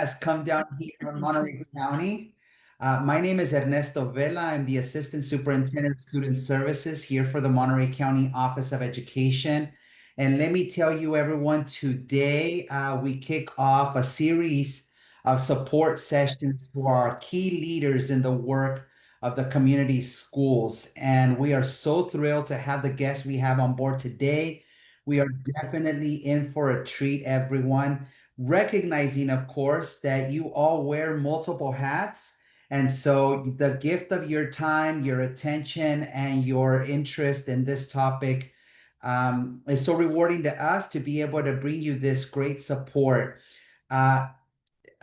has come down here in Monterey County. My name is Ernesto Vela. I'm the Assistant Superintendent of Student Services here for the Monterey County Office of Education. And let me tell you, everyone, today we kick off a series of support sessions for our key leaders in the work of the community schools. And we are so thrilled to have the guests we have on board today. We are definitely in for a treat, everyone, recognizing, of course, that you all wear multiple hats. And so the gift of your time, your attention, and your interest in this topic is so rewarding to us to be able to bring you this great support. Uh,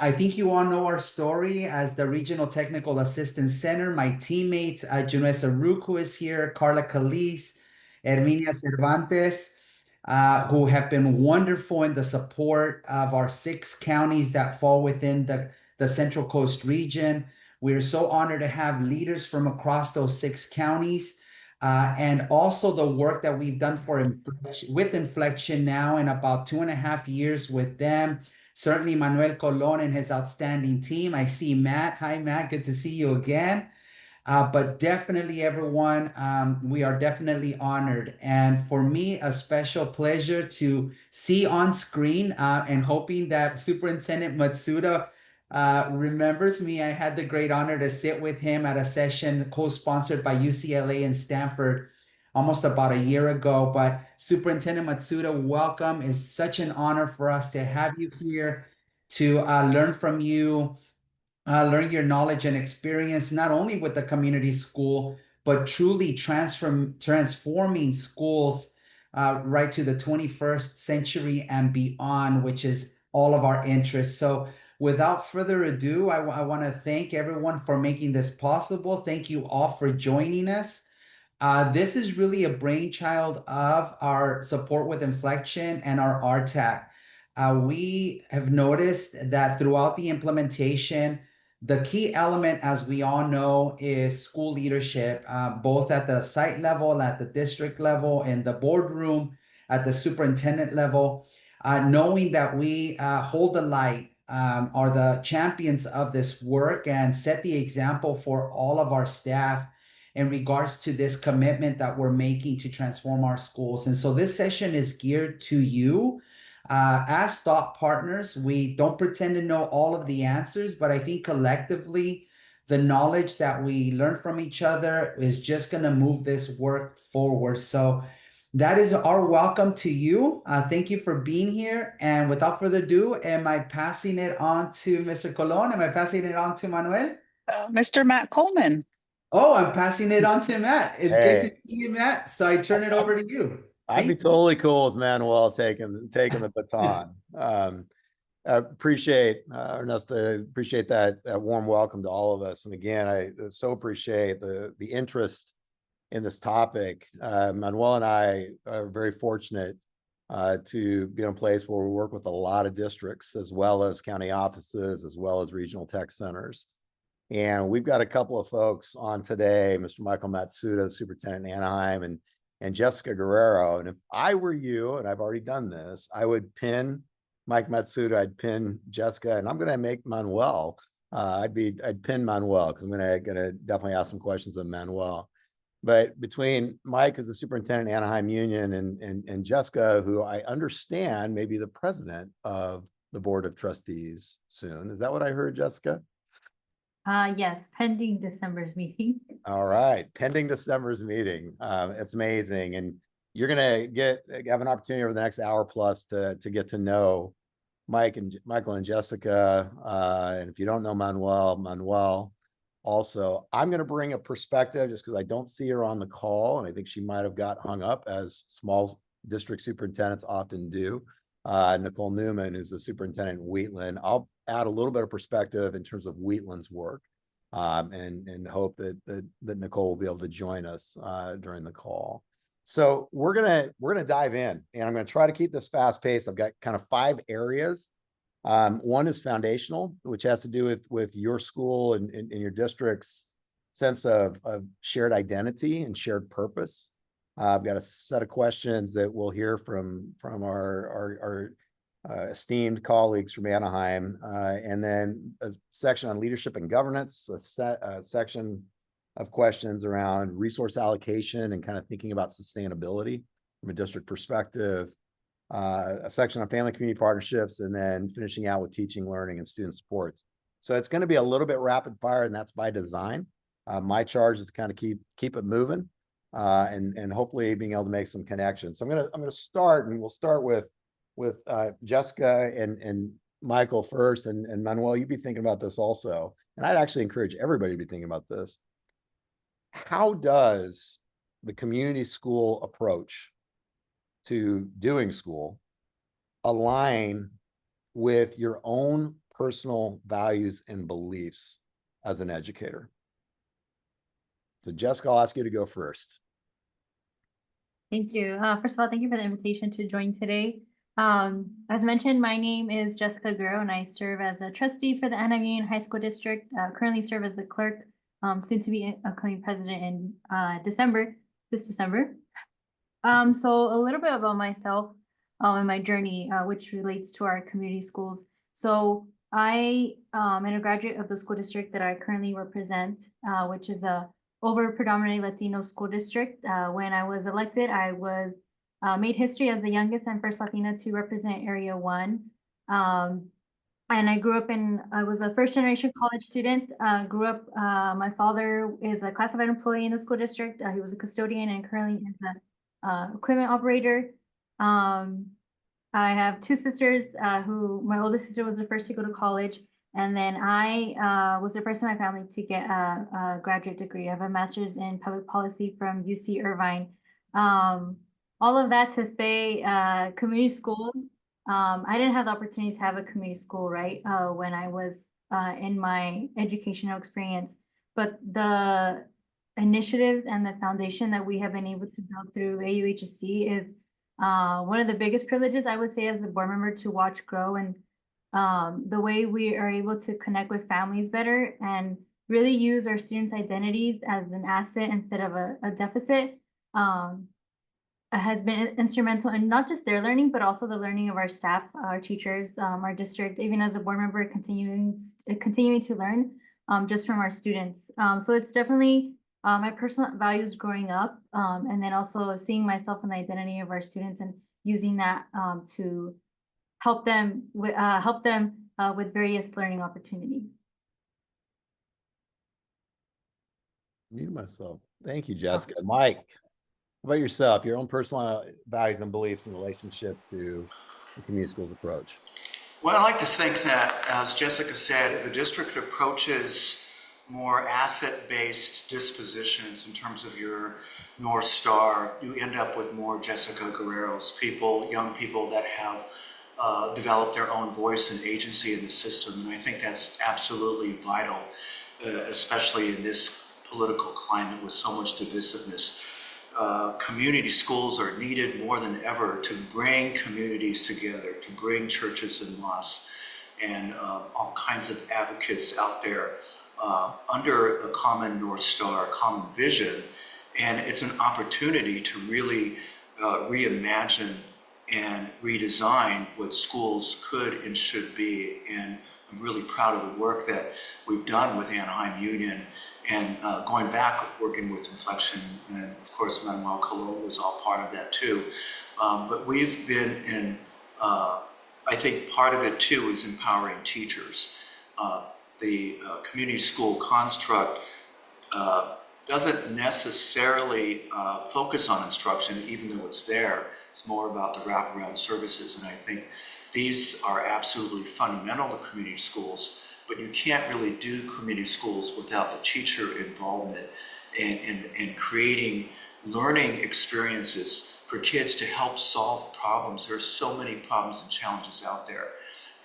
I think you all know our story as the Regional Technical Assistance Center. My teammates, Junessa Ruku is here, Carla Calise, Herminia Cervantes, who have been wonderful in the support of our 6 counties that fall within the Central Coast region. We're so honored to have leaders from across those 6 counties. And also the work that we've done with Inflection now in about 2.5 years with them. Certainly Manuel Colon and his outstanding team. I see Matt. Hi, Matt. Good to see you again. But definitely, everyone, we are definitely honored. And for me, a special pleasure to see on screen and hoping that Superintendent Matsuda remembers me. I had the great honor to sit with him at a session co-sponsored by UCLA and Stanford almost about a year ago. But Superintendent Matsuda, welcome. It's such an honor for us to have you here to learn from you, learn your knowledge and experience, not only with the community school, but truly transforming schools right to the 21st century and beyond, which is all of our interests. So without further ado, I want to thank everyone for making this possible. Thank you all for joining us. This is really a brainchild of our support with Inflection and our RTAC. We have noticed that throughout the implementation, the key element, as we all know, is school leadership, both at the site level, at the district level, in the boardroom, at the superintendent level. Knowing that we hold the light, are the champions of this work and set the example for all of our staff in regards to this commitment that we're making to transform our schools. And so this session is geared to you. As thought partners, we don't pretend to know all of the answers, but I think collectively, the knowledge that we learn from each other is just going to move this work forward. So that is our welcome to you. Thank you for being here. And without further ado, am I passing it on to Mr. Colon? Am I passing it on to Manuel? Mr. Matt Coleman. Oh, I'm passing it on to Matt. It's great to Hey, see you, Matt. So I turn it over to you. I'd be Thank you. totally cool with Manuel taking the baton. Appreciate Ernesto, appreciate that warm welcome to all of us. And again, I so appreciate the interest in this topic. Manuel and I are very fortunate to be in a place where we work with a lot of districts, as well as county offices, as well as regional tech centers. And we've got a couple of folks on today, Mr. Michael Matsuda, Superintendent in Anaheim, and Jessica Guerrero. And if I were you, and I've already done this, I would pin Mike Matsuda, I'd pin Jessica, and I'm going to make Manuel. I'd pin Manuel because I'm gonna definitely ask some questions of Manuel. But between Mike as the superintendent Anaheim Union and Jessica, who I understand may be the president of the Board of Trustees soon. Is that what I heard, Jessica? Yes, pending December's meeting. All right, pending December's meeting. It's amazing. And you're gonna have an opportunity over the next hour plus to get to know Michael and Jessica. And if you don't know Manuel also, I'm gonna bring a perspective just because I don't see her on the call, and I think she might have got hung up, as small district superintendents often do. Nicole Newman, who's the superintendent in Wheatland. I'll add a little bit of perspective in terms of Wheatland's work, and hope that Nicole will be able to join us during the call. So we're gonna dive in, and I'm gonna try to keep this fast paced. I've got kind of 5 areas. One is foundational, which has to do with your school and your district's sense of shared identity and shared purpose. I've got a set of questions that we'll hear from our esteemed colleagues from Anaheim, and then a section on leadership and governance, a section of questions around resource allocation and kind of thinking about sustainability from a district perspective, a section on family community partnerships, and then finishing out with teaching, learning, and student supports. So it's going to be a little bit rapid fire, and that's by design. My charge is to kind of keep it moving, and hopefully being able to make some connections. So I'm gonna start, and we'll start with Jessica and Michael first, and Manuel, you'd be thinking about this also. And I'd actually encourage everybody to be thinking about this. How does the community school approach to doing school align with your own personal values and beliefs as an educator? So Jessica, I'll ask you to go first. Thank you. First of all, thank you for the invitation to join today. As mentioned, my name is Jessica Guerrero, and I serve as a trustee for the Anaheim Union High School District. Currently serve as the clerk, soon to be upcoming president in this December. So a little bit about myself and my journey, which relates to our community schools. So I am a graduate of the school district that I currently represent, which is a over predominantly Latino school district. When I was elected, I was made history as the youngest and first Latina to represent Area 1. And I was a first generation college student, grew up, my father is a classified employee in the school district. He was a custodian and currently is a equipment operator. I have two sisters who, my oldest sister was the first to go to college. And then I was the first in my family to get a graduate degree. I have a master's in public policy from UC Irvine. All of that to say, community school, I didn't have the opportunity to have a community school, right, when I was in my educational experience. But the initiatives and the foundation that we have been able to build through AUHSD is one of the biggest privileges, I would say, as a board member to watch grow, and the way we are able to connect with families better and really use our students' identities as an asset instead of a deficit. Has been instrumental in not just their learning, but also the learning of our staff, our teachers, our district, even as a board member, continuing to learn just from our students. So it's definitely my personal values growing up, and then also seeing myself in the identity of our students and using that to help them with various learning opportunities. Mute myself. Thank you, Jessica. Mike, how about yourself, your own personal values and beliefs in relationship to the community schools approach? Well, I like to think that, as Jessica said, if the district approaches more asset-based dispositions in terms of your North Star, you end up with more Jessica Guerrero's people, young people that have developed their own voice and agency in the system. And I think that's absolutely vital, especially in this political climate with so much divisiveness. Community schools are needed more than ever to bring communities together, to bring churches and mosques and all kinds of advocates out there under a common North Star, common vision. And it's an opportunity to really reimagine and redesign what schools could and should be. And I'm really proud of the work that we've done with Anaheim Union, and going back, working with Inflection, and of course Manuel Colon was all part of that too. But we've been in, I think part of it too is empowering teachers. The community school construct doesn't necessarily focus on instruction, even though it's there. It's more about the wraparound services, and I think these are absolutely fundamental to community schools. But you can't really do community schools without the teacher involvement and creating learning experiences for kids to help solve problems. There's so many problems and challenges out there.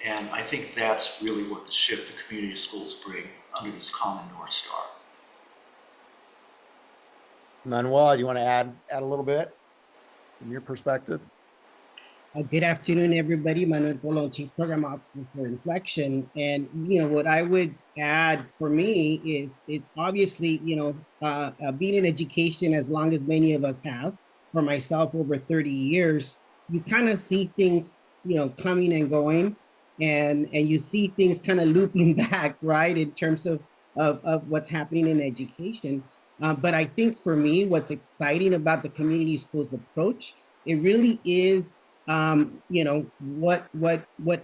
And I think that's really what the shift the community schools bring under this common North Star. Manuel, do you want to add a little bit from your perspective? Good afternoon, everybody. Manuel Colon, Chief Program Officer for Inflection. And, what I would add for me is obviously, being in education as long as many of us have, for myself over 30 years, you kind of see things coming and going, and you see things kind of looping back, right, in terms of what's happening in education. But I think for me, what's exciting about the community schools approach, it really is, what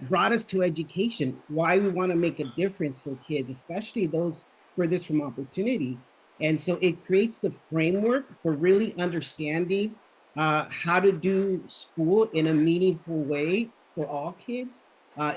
brought us to education, why we want to make a difference for kids, especially those furthest from opportunity. And so it creates the framework for really understanding how to do school in a meaningful way for all kids.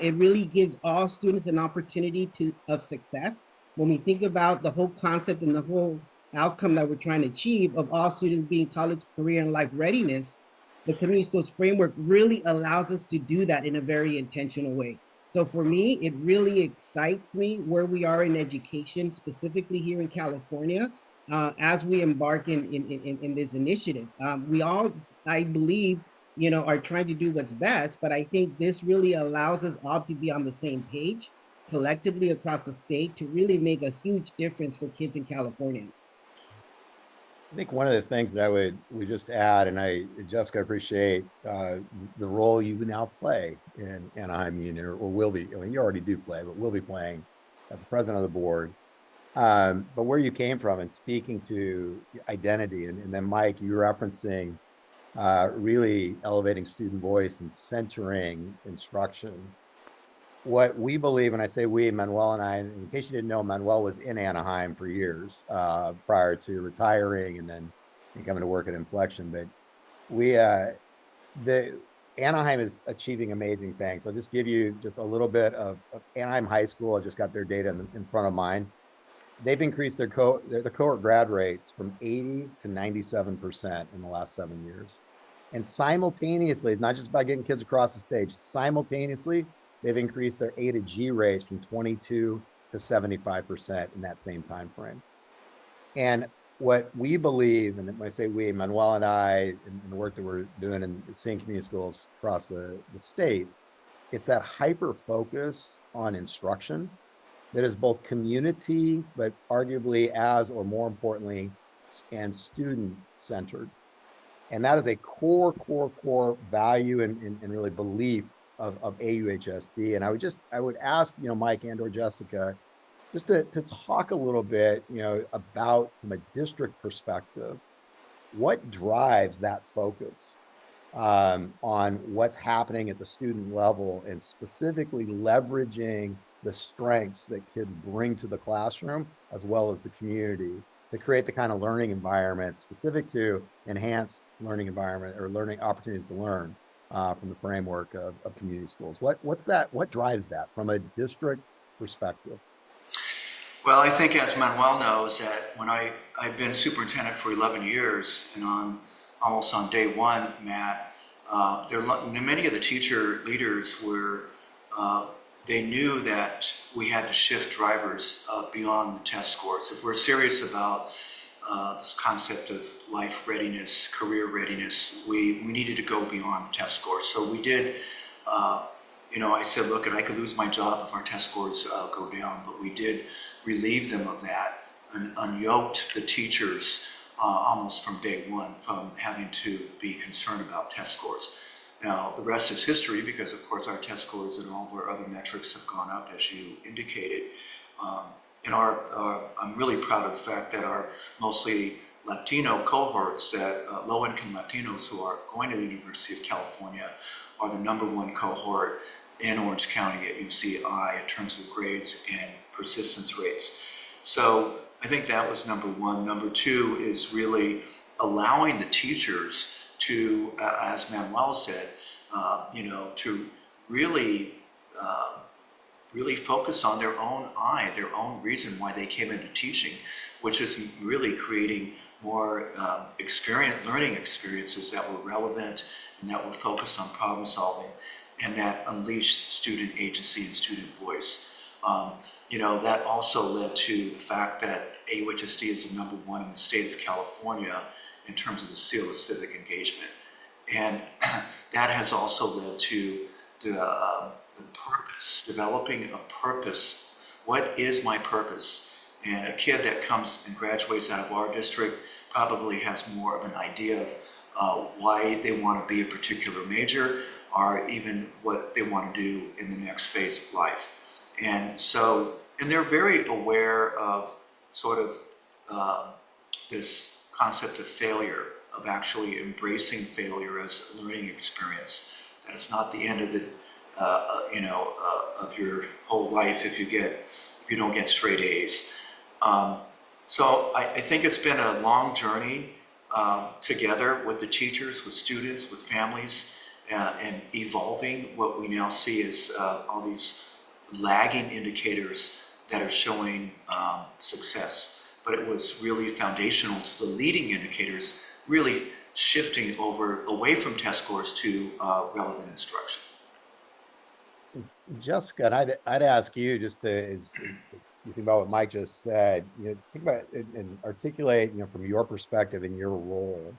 It really gives all students an opportunity of success. When we think about the whole concept and the whole outcome that we're trying to achieve of all students being college, career, and life readiness, the community schools framework really allows us to do that in a very intentional way. So for me, it really excites me where we are in education, specifically here in California, as we embark in this initiative. We all, I believe, are trying to do what's best, but I think this really allows us all to be on the same page collectively across the state to really make a huge difference for kids in California. I think one of the things that would just add, and Jessica, appreciate the role you now play in Anaheim Union, or will be. I mean, you already do play, but will be playing as the president of the board. But where you came from and speaking to identity, and then Mike, you referencing really elevating student voice and centering instruction. What we believe, and I say we, Manuel and I, in case you didn't know, Manuel was in Anaheim for years prior to retiring and then coming to work at Inflection. But Anaheim is achieving amazing things. I'll just give you just a little bit of Anaheim High School. I just got their data in front of mine. They've increased their cohort grad rates from 80 to 97% in the last 7 years. And simultaneously, it's not just by getting kids across the stage, simultaneously, they've increased their A to G rates from 22 to 75% in that same time frame. And what we believe, and when I say we, Manuel and I, in the work that we're doing in seeing community schools across the state, it's that hyper focus on instruction that is both community, but arguably as, or more importantly, and student centered. And that is a core value and really belief of AUHSD. And I would ask, Mike and or Jessica, just to talk a little bit, about from a district perspective, what drives that focus on what's happening at the student level and specifically leveraging the strengths that kids bring to the classroom as well as the community to create the kind of learning environment specific to enhanced learning environment or learning opportunities to learn from the framework of community schools. What drives that from a district perspective? Well, I think as Manuel knows that when I've been superintendent for 11 years and almost on day one, Matt, many of the teacher leaders were, they knew that we had to shift drivers beyond the test scores. If we're serious about this concept of life readiness, career readiness, we needed to go beyond the test scores. So we did, I said, look, I could lose my job if our test scores go down, but we did relieve them of that and unyoked the teachers almost from day one from having to be concerned about test scores. Now, the rest is history because, of course, our test scores and all of our other metrics have gone up, as you indicated. I'm really proud of the fact that our mostly Latino cohorts, that low-income Latinos who are going to the University of California, are the #1 cohort in Orange County at UCI in terms of grades and persistence rates. So I think that was #1. #2 is really allowing the teachers to, as Manuel said, to really focus on their own their own reason why they came into teaching, which is really creating more learning experiences that were relevant and that were focused on problem solving and that unleashed student agency and student voice. That also led to the fact that AUHSD is the #1 in the state of California in terms of the seal of civic engagement. And that has also led to the purpose, developing a purpose. What is my purpose? And a kid that comes and graduates out of our district probably has more of an idea of why they want to be a particular major, are even what they want to do in the next phase of life. And so, and they're very aware of sort of this concept of failure, of actually embracing failure as a learning experience, that it's not the end of the, of your whole life if you don't get straight A's. So I think it's been a long journey together with the teachers, with students, with families, and evolving what we now see as all these lagging indicators that are showing success. But it was really foundational to the leading indicators, really shifting away from test scores to relevant instruction. Jessica, and I'd ask you just to, as you think about what Mike just said, think about it and articulate, from your perspective in your role,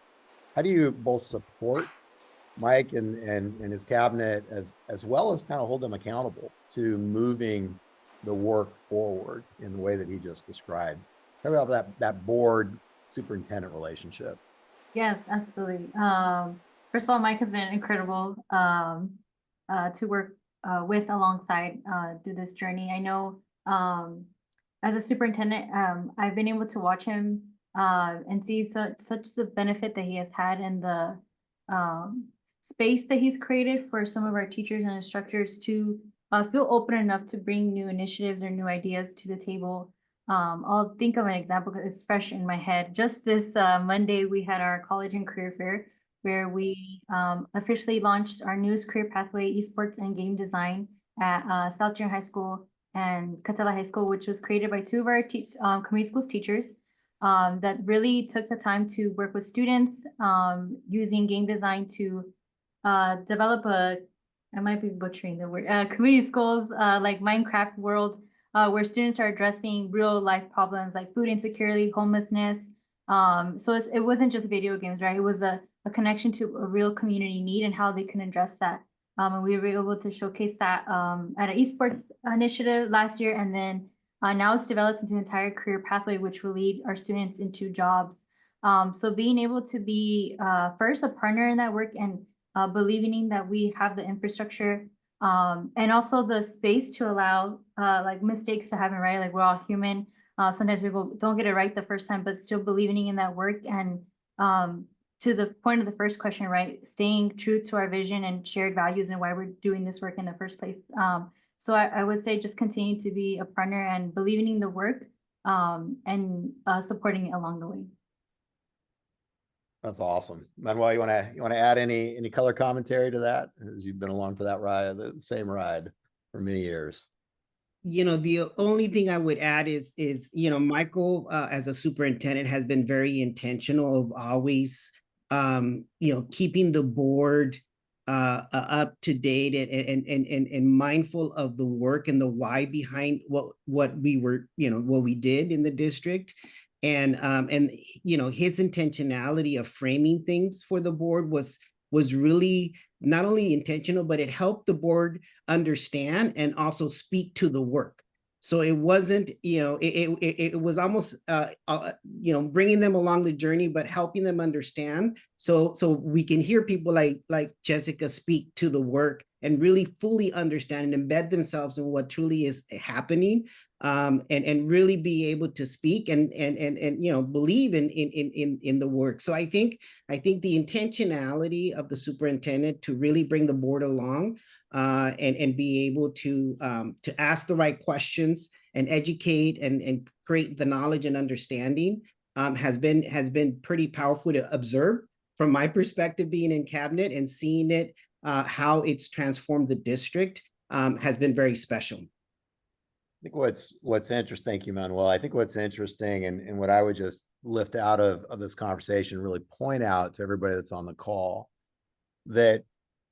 how do you both support Mike and his cabinet as well as kind of hold them accountable to moving the work forward in the way that he just described? Talk about that board superintendent relationship. Yes, absolutely. First of all, Mike has been incredible to work with alongside through this journey. I know as a superintendent, I've been able to watch him and see such the benefit that he has had and the space that he's created for some of our teachers and instructors to feel open enough to bring new initiatives or new ideas to the table. I'll think of an example because it's fresh in my head. Just this Monday, we had our college and career fair where we officially launched our newest career pathway, esports and game design at South Junior High School and Catella High School, which was created by two of our community schools teachers that really took the time to work with students using game design to develop I might be butchering the word, community schools like Minecraft world, where students are addressing real life problems like food insecurity, homelessness. So it wasn't just video games, right? It was a connection to a real community need and how they can address that. And we were able to showcase that at an esports initiative last year. And then now it's developed into an entire career pathway, which will lead our students into jobs. So being able to be first a partner in that work and believing that we have the infrastructure and also the space to allow like mistakes to happen, right? Like we're all human. Sometimes we don't get it right the first time, but still believing in that work. And to the point of the first question, right? Staying true to our vision and shared values and why we're doing this work in the first place. So I would say just continue to be a partner and believing in the work and supporting it along the way. That's awesome. Manuel, you want to add any color commentary to that, as you've been along for that ride, the same ride for many years? The only thing I would add is Michael as a superintendent has been very intentional of always keeping the board up to date and mindful of the work and the why behind what we were what we did in the district. And his intentionality of framing things for the board was really not only intentional, but it helped the board understand and also speak to the work. So it wasn't, it was almost, bringing them along the journey, but helping them understand. So we can hear people like Jessica speak to the work and really fully understand and embed themselves in what truly is happening. And really be able to speak and believe in the work. So I think the intentionality of the superintendent to really bring the board along and be able to ask the right questions and educate and create the knowledge and understanding has been pretty powerful to observe from my perspective, being in cabinet and seeing it how it's transformed the district has been very special. I think what's interesting, thank you, Manuel. I think what's interesting and what I would just lift out of this conversation, really point out to everybody that's on the call, that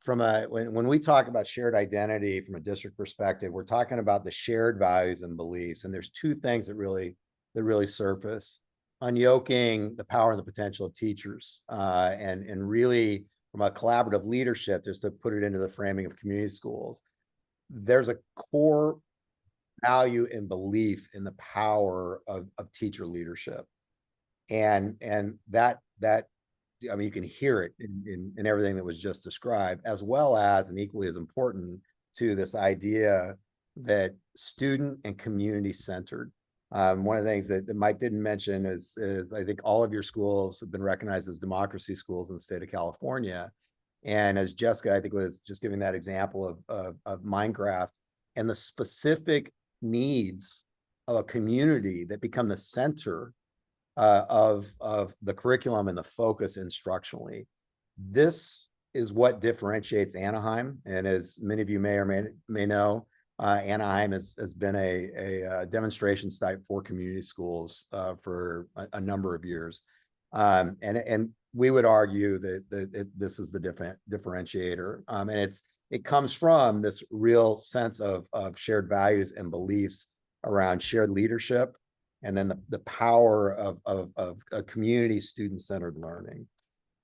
from when we talk about shared identity from a district perspective, we're talking about the shared values and beliefs. And there's two things that really surface: unyoking the power and the potential of teachers, and really from a collaborative leadership, just to put it into the framing of community schools. There's a core value and belief in the power of teacher leadership, and that I mean, you can hear it in everything that was just described, as well as, and equally as important to this idea that student and community centered. One of the things that Mike didn't mention is I think all of your schools have been recognized as democracy schools in the state of California. And as Jessica, I think, was just giving that example of Minecraft and the specific needs of a community that become the center of the curriculum and the focus instructionally. This is what differentiates Anaheim. And as many of you may or may know, Anaheim has been a demonstration site for community schools for a number of years. And we would argue that this is the differentiator. And it comes from this real sense of shared values and beliefs around shared leadership, and then the power of a community student-centered learning.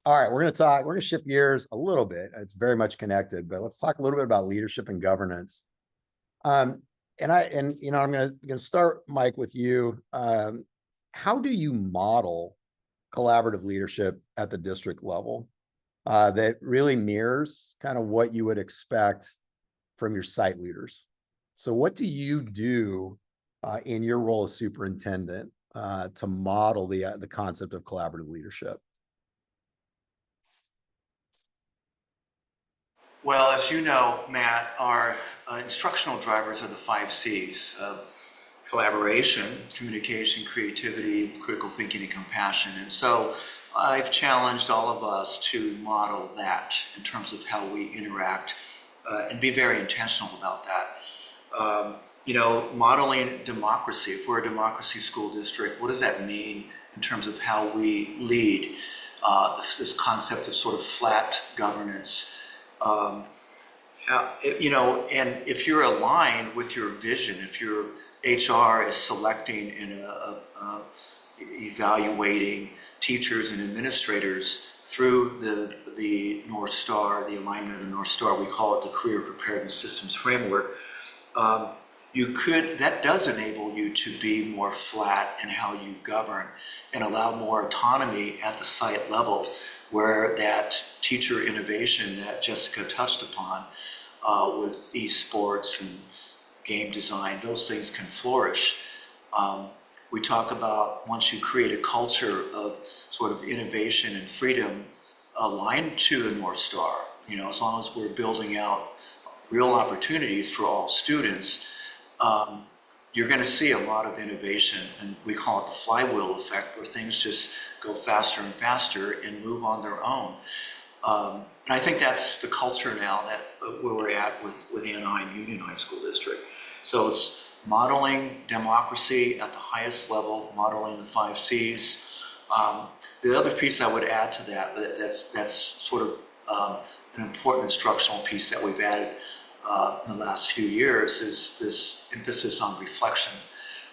All right, we're going to shift gears a little bit. It's very much connected, but let's talk a little bit about leadership and governance. I'm going to start, Mike, with you. How do you model collaborative leadership at the district level that really mirrors kind of what you would expect from your site leaders? So what do you do in your role as superintendent to model the concept of collaborative leadership? Well, as you know, Matt, our instructional drivers are the 5 C's: collaboration, communication, creativity, critical thinking, and compassion. And so I've challenged all of us to model that in terms of how we interact and be very intentional about that. Modeling democracy. If we're a democracy school district, what does that mean in terms of how we lead? This concept of sort of flat governance. And if you're aligned with your vision, if your HR is selecting and evaluating teachers and administrators through the North Star, the alignment of the North Star, we call it the Career Preparedness Systems Framework. That does enable you to be more flat in how you govern and allow more autonomy at the site level, where that teacher innovation that Jessica touched upon with esports and game design, those things can flourish. We talk about, once you create a culture of sort of innovation and freedom aligned to the North Star, as long as we're building out real opportunities for all students, you're going to see a lot of innovation, and we call it the flywheel effect, where things just go faster and faster and move on their own. And I think that's the culture now that where we're at with Anaheim Union High School District. So it's modeling democracy at the highest level, modeling the 5 C's. The other piece I would add to that's sort of an important instructional piece that we've added in the last few years is this emphasis on reflection,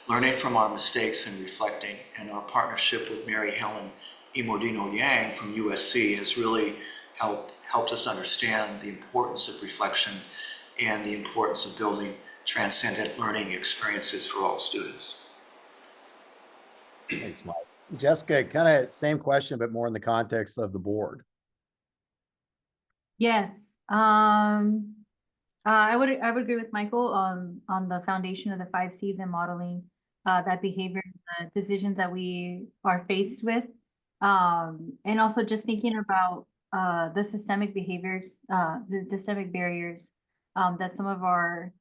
learning from our mistakes and reflecting. And our partnership with Mary Helen Imordino Yang from USC has really helped us understand the importance of reflection and the importance of building transcendent learning experiences for all students. Thanks, Mike. Jessica, kind of same question, but more in the context of the board. Yes. I would agree with Michael on the foundation of the 5 C's and modeling that behavior, decisions that we are faced with, and also just thinking about the systemic behaviors, the systemic barriers that some of our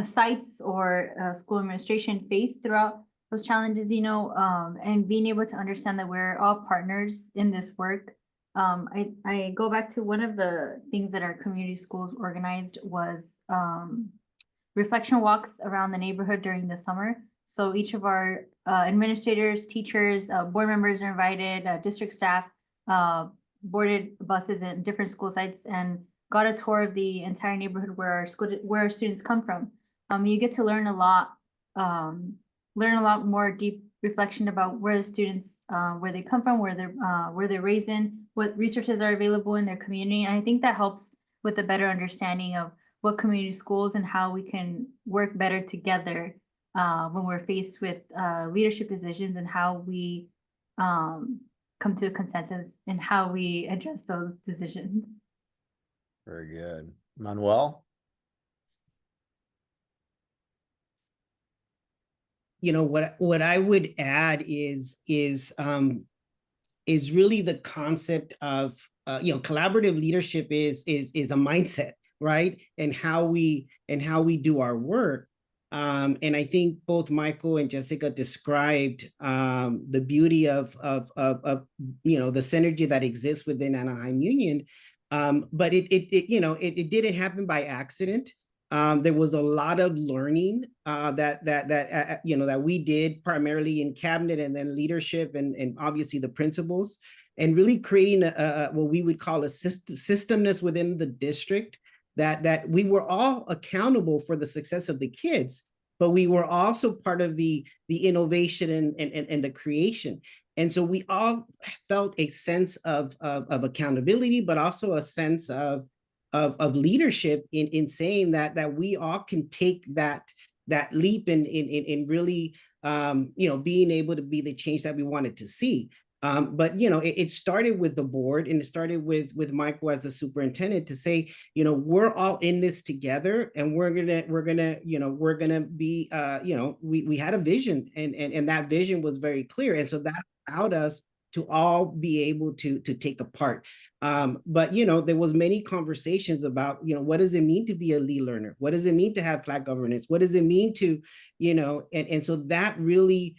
sites or school administration face throughout those challenges, and being able to understand that we're all partners in this work. I go back to one of the things that our community schools organized was reflection walks around the neighborhood during the summer. So each of our administrators, teachers, board members are invited, district staff boarded buses at different school sites and got a tour of the entire neighborhood where our students come from. You get to learn a lot more deep reflection about where the students, where they come from, where they're raised in, what resources are available in their community. And I think that helps with a better understanding of what community schools and how we can work better together when we're faced with leadership positions, and how we come to a consensus in how we address those decisions. Very good. Manuel? You know, what I would add is really the concept of you know, collaborative leadership is a mindset, right? And how we do our work. And I think both Michael and Jessica described the beauty of you know, the synergy that exists within Anaheim Union. But it you know, it didn't happen by accident. There was a lot of learning that you know, that we did primarily in cabinet and then leadership and obviously the principals, and really creating what we would call a systemness within the district, that we were all accountable for the success of the kids, but we were also part of the innovation and the creation. And so we all felt a sense of accountability, but also a sense of leadership in saying that we all can take that leap in really you know, being able to be the change that we wanted to see. But you know, it started with the board, and it started with Michael as the superintendent to say, you know, we're all in this together, and we're gonna you know, we're gonna be you know, we had a vision, and that vision was very clear, and so that allowed us to all be able to take a part. But you know, there was many conversations about, you know, what does it mean to be a lead learner? What does it mean to have flat governance? What does it mean to, you know, and so that really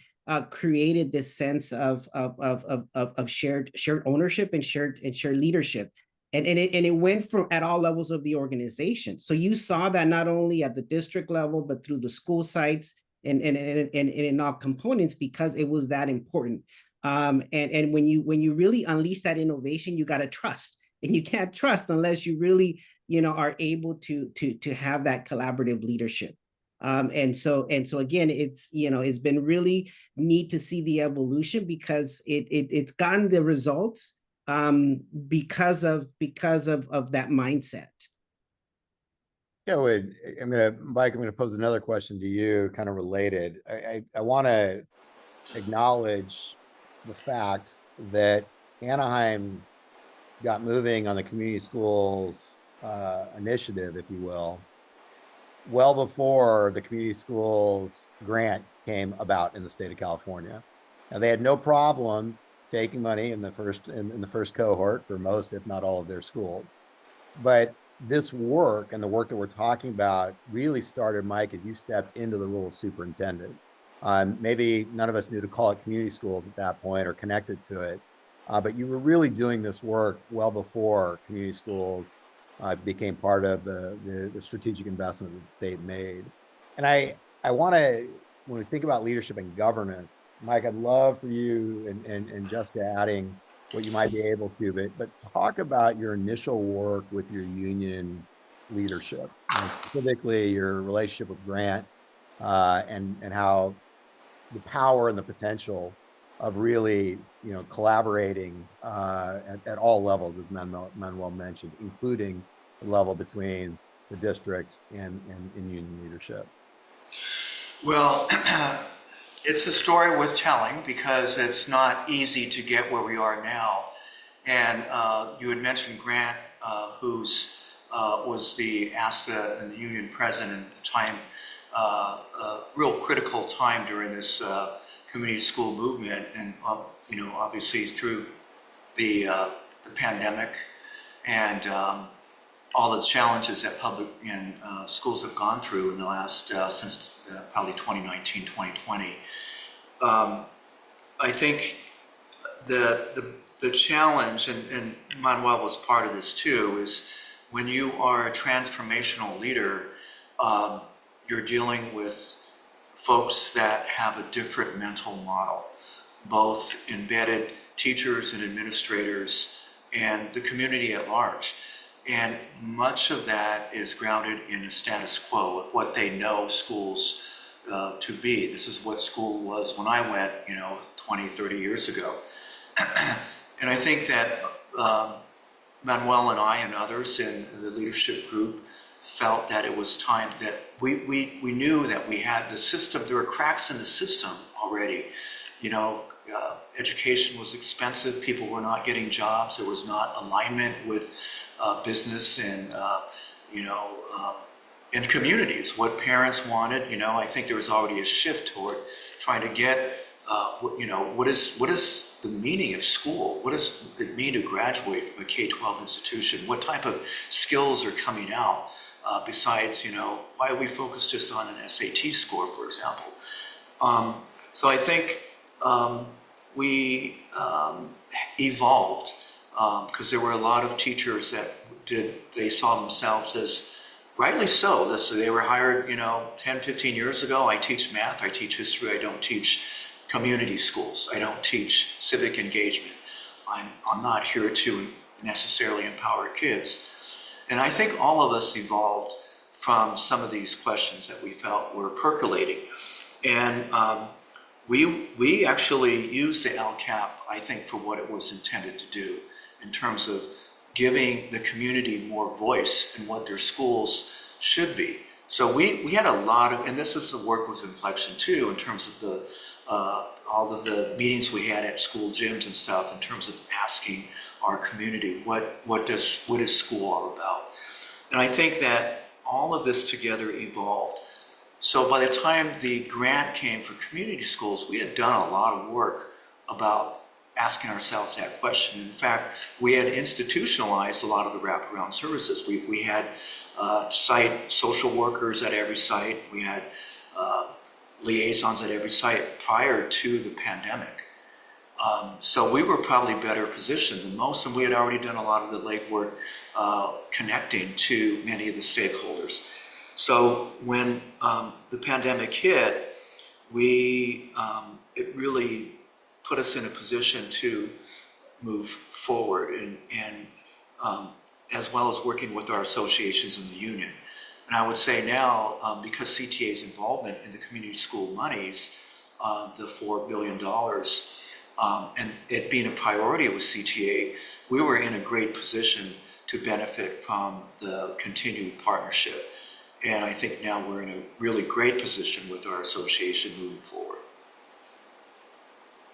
created this sense of shared ownership and shared leadership. And it went from at all levels of the organization. So you saw that not only at the district level, but through the school sites and in all components, because it was that important. And when you really unleash that innovation, you got to trust, and you can't trust unless you really, you know, are able to have that collaborative leadership. And so again, it's, you know, it's been really neat to see the evolution, because it's gotten the results because of that mindset. Yeah, Mike, I'm gonna pose another question to you, kind of related. I want to acknowledge the fact that Anaheim got moving on the community schools initiative, if you will, well before the community schools grant came about in the state of California. Now, they had no problem taking money in the first cohort for most, if not all, of their schools. But this work and the work that we're talking about really started, Mike, as you stepped into the role of superintendent. Maybe none of us knew to call it community schools at that point or connected to it, but you were really doing this work well before community schools became part of the strategic investment that the state made. And I want to, when we think about leadership and governance, Mike, I'd love for you and Jessica adding what you might be able to, but talk about your initial work with your union leadership, and specifically your relationship with Grant, and how the power and the potential of really, you know, collaborating at all levels, as Manuel mentioned, including the level between the district and union leadership. Well, it's a story worth telling, because it's not easy to get where we are now. And you had mentioned Grant, who's was the ASTA and the union president at the time, a real critical time during this community school movement, and you know, obviously through the pandemic and all the challenges that public and schools have gone through in the last since probably 2019, 2020. I think the challenge, and Manuel was part of this too, is when you are a transformational leader, you're dealing with folks that have a different mental model, both embedded teachers and administrators and the community at large. And much of that is grounded in a status quo of what they know schools to be. This is what school was when I went, you know, 20, 30 years ago. And I think that Manuel and I and others in the leadership group felt that it was time that we knew that we had the system, there were cracks in the system already. You know, education was expensive. People were not getting jobs. There was not alignment with business and, you know, in communities, what parents wanted. You know, I think there was already a shift toward trying to get, you know, what is the meaning of school? What does it mean to graduate from a K-12 institution? What type of skills are coming out besides, you know, why are we focused just on an SAT score, for example? So I think we evolved because there were a lot of teachers that they saw themselves as, rightly so, they were hired, you know, 10, 15 years ago. I teach math, I teach history, I don't teach community schools, I don't teach civic engagement. I'm not here to necessarily empower kids. And I think all of us evolved from some of these questions that we felt were percolating. And we actually used the LCAP, I think, for what it was intended to do in terms of giving the community more voice in what their schools should be. So we had a lot of, and this is the work with Inflection too, in terms of the all of the meetings we had at school gyms and stuff, in terms of asking our community, what is school all about? And I think that all of this together evolved. So by the time the grant came for community schools, we had done a lot of work about asking ourselves that question. In fact, we had institutionalized a lot of the wraparound services. We had site social workers at every site. We had liaisons at every site prior to the pandemic. So we were probably better positioned than most, and we had already done a lot of the legwork connecting to many of the stakeholders. So when the pandemic hit, it really put us in a position to move forward, and as well as working with our associations in the union. And I would say now, because CTA's involvement in the community school monies, the $4 billion, and it being a priority with CTA, we were in a great position to benefit from the continued partnership. And I think now we're in a really great position with our association moving forward.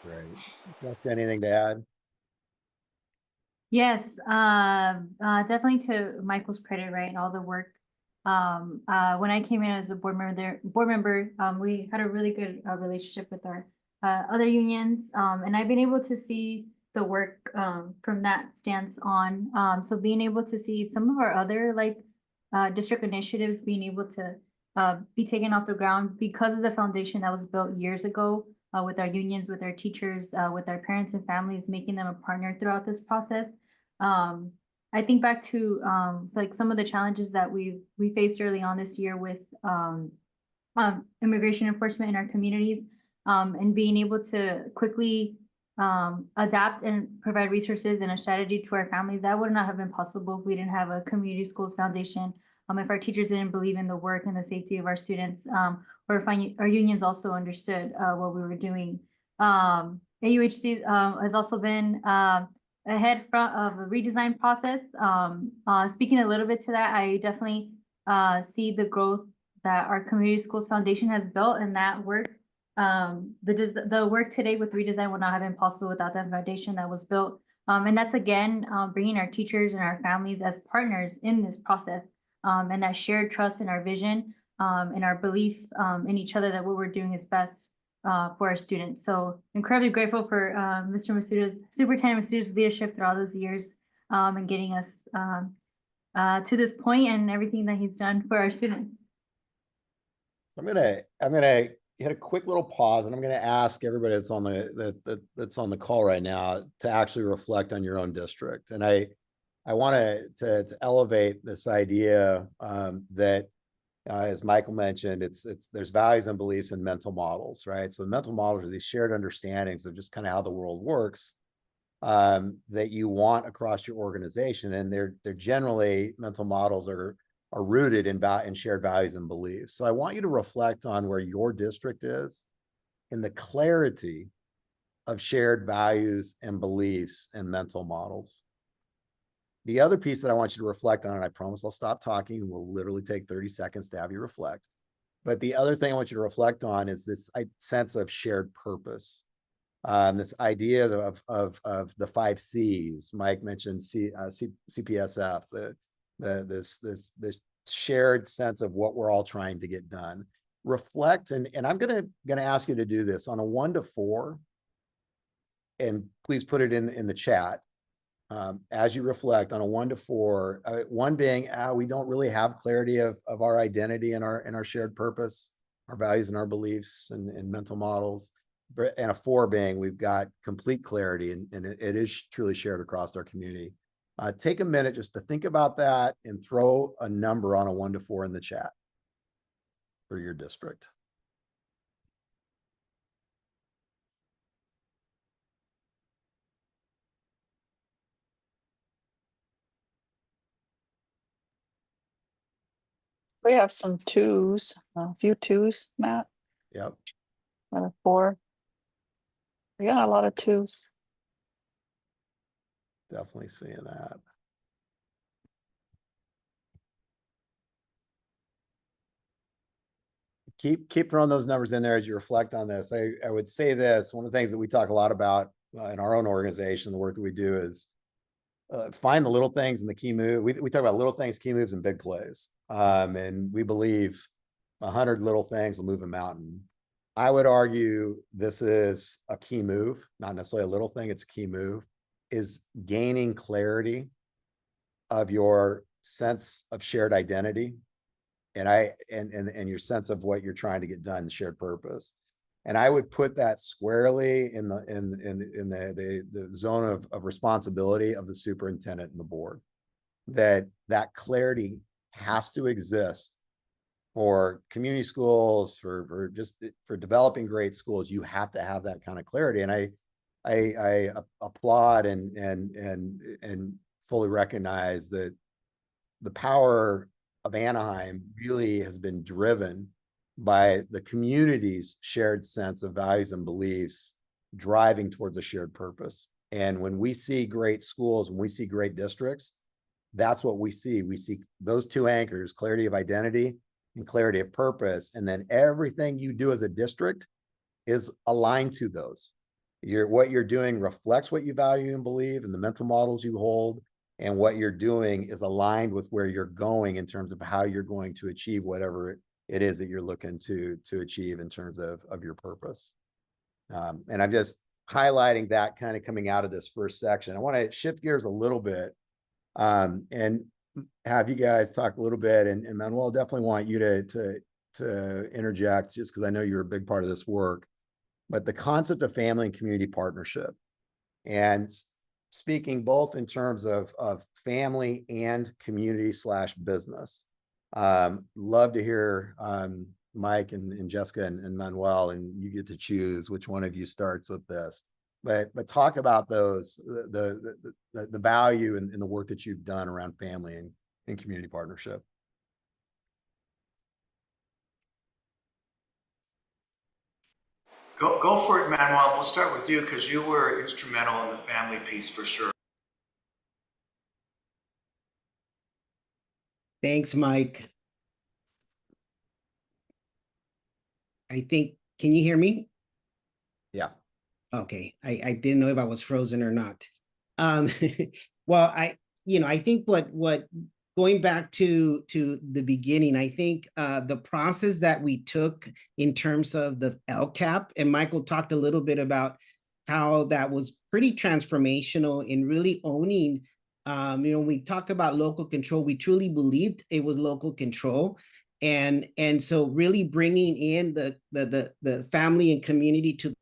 Great. Jessica, anything to add? Yes, definitely to Michael's credit, right, and all the work. When I came in as a board member, we had a really good relationship with our other unions, and I've been able to see the work from that stance on. So being able to see some of our other district initiatives being able to be taken off the ground because of the foundation that was built years ago with our unions, with our teachers, with our parents and families, making them a partner throughout this process. I think back to some of the challenges that we faced early on this year with immigration enforcement in our communities, and being able to quickly adapt and provide resources and a strategy to our families. That would not have been possible if we didn't have a community schools foundation, if our teachers didn't believe in the work and the safety of our students, or if our unions also understood what we were doing. AUHC has also been ahead of the redesign process. Speaking a little bit to that, I definitely see the growth that our Community Schools Foundation has built, and that work, the work today with redesign would not have been possible without that foundation that was built. And that's again, bringing our teachers and our families as partners in this process, and that shared trust in our vision, and our belief in each other that what we're doing is best for our students. So incredibly grateful for Mr. Masuda's, Superintendent Masuda's leadership through all those years, and getting us to this point and everything that he's done for our students. I'm gonna hit a quick little pause, and I'm gonna ask everybody that's on that's on the call right now to actually reflect on your own district. And I want to elevate this idea that as Michael mentioned, there's values and beliefs and mental models, right? So the mental models are these shared understandings of just kind of how the world works that you want across your organization, and they're generally, mental models are rooted in shared values and beliefs. So I want you to reflect on where your district is in the clarity of shared values and beliefs and mental models. The other piece that I want you to reflect on, and I promise I'll stop talking, and we'll literally take 30 seconds to have you reflect. But the other thing I want you to reflect on is this sense of shared purpose. This idea of the 5 C's. Mike mentioned CPSF, this shared sense of what we're all trying to get done. Reflect, and I'm gonna ask you to do this on a 1 to 4, and please put it in the chat. As you reflect on a 1 to 4, 1 being we don't really have clarity of our identity and our shared purpose, our values and our beliefs and mental models, and a 4 being we've got complete clarity and it is truly shared across our community. Take a minute just to think about that and throw a number on a 1 to 4 in the chat for your district. We have some 2s, a few 2s, Matt, Yep. and a 4. We got a lot of 2s. Definitely seeing that. Keep throwing those numbers in there as you reflect on this. I would say this, one of the things that we talk a lot about in our own organization, the work that we do is find the little things and the key move. We talk about little things, key moves, and big plays. And we believe 100 little things will move a mountain. I would argue this is a key move, not necessarily a little thing, it's a key move, is gaining clarity of your sense of shared identity and your sense of what you're trying to get done, the shared purpose. And I would put that squarely in the zone of responsibility of the superintendent and the board. That clarity has to exist for community schools, for developing great schools. You have to have that kind of clarity. And I applaud and fully recognize that the power of Anaheim really has been driven by the community's shared sense of values and beliefs driving towards a shared purpose. And when we see great schools, when we see great districts, that's what we see. We see those 2 anchors, clarity of identity and clarity of purpose. And then everything you do as a district is aligned to those. What you're doing reflects what you value and believe and the mental models you hold. And what you're doing is aligned with where you're going in terms of how you're going to achieve whatever it is that you're looking to achieve in terms of your purpose. And I'm just highlighting that kind of coming out of this first section. I want to shift gears a little bit and have you guys talk a little bit. And Manuel, definitely want you to interject just because I know you're a big part of this work. But the concept of family and community partnership, and speaking both in terms of family and community / business. Love to hear Mike and Jessica and Manuel, and you get to choose which one of you starts with this. But talk about those, the value and the work that you've done around family and community partnership. Go for it, Manuel. We'll start with you because you were instrumental in the family piece for sure. Thanks, Mike. I think, can you hear me? Yeah. Okay, I didn't know if I was frozen or not. Well, I think what going back to the beginning, I think the process that we took in terms of the LCAP, and Michael talked a little bit about how that was pretty transformational in really owning. We talk about local control. We truly believed it was local control, and so really bringing in the family and community to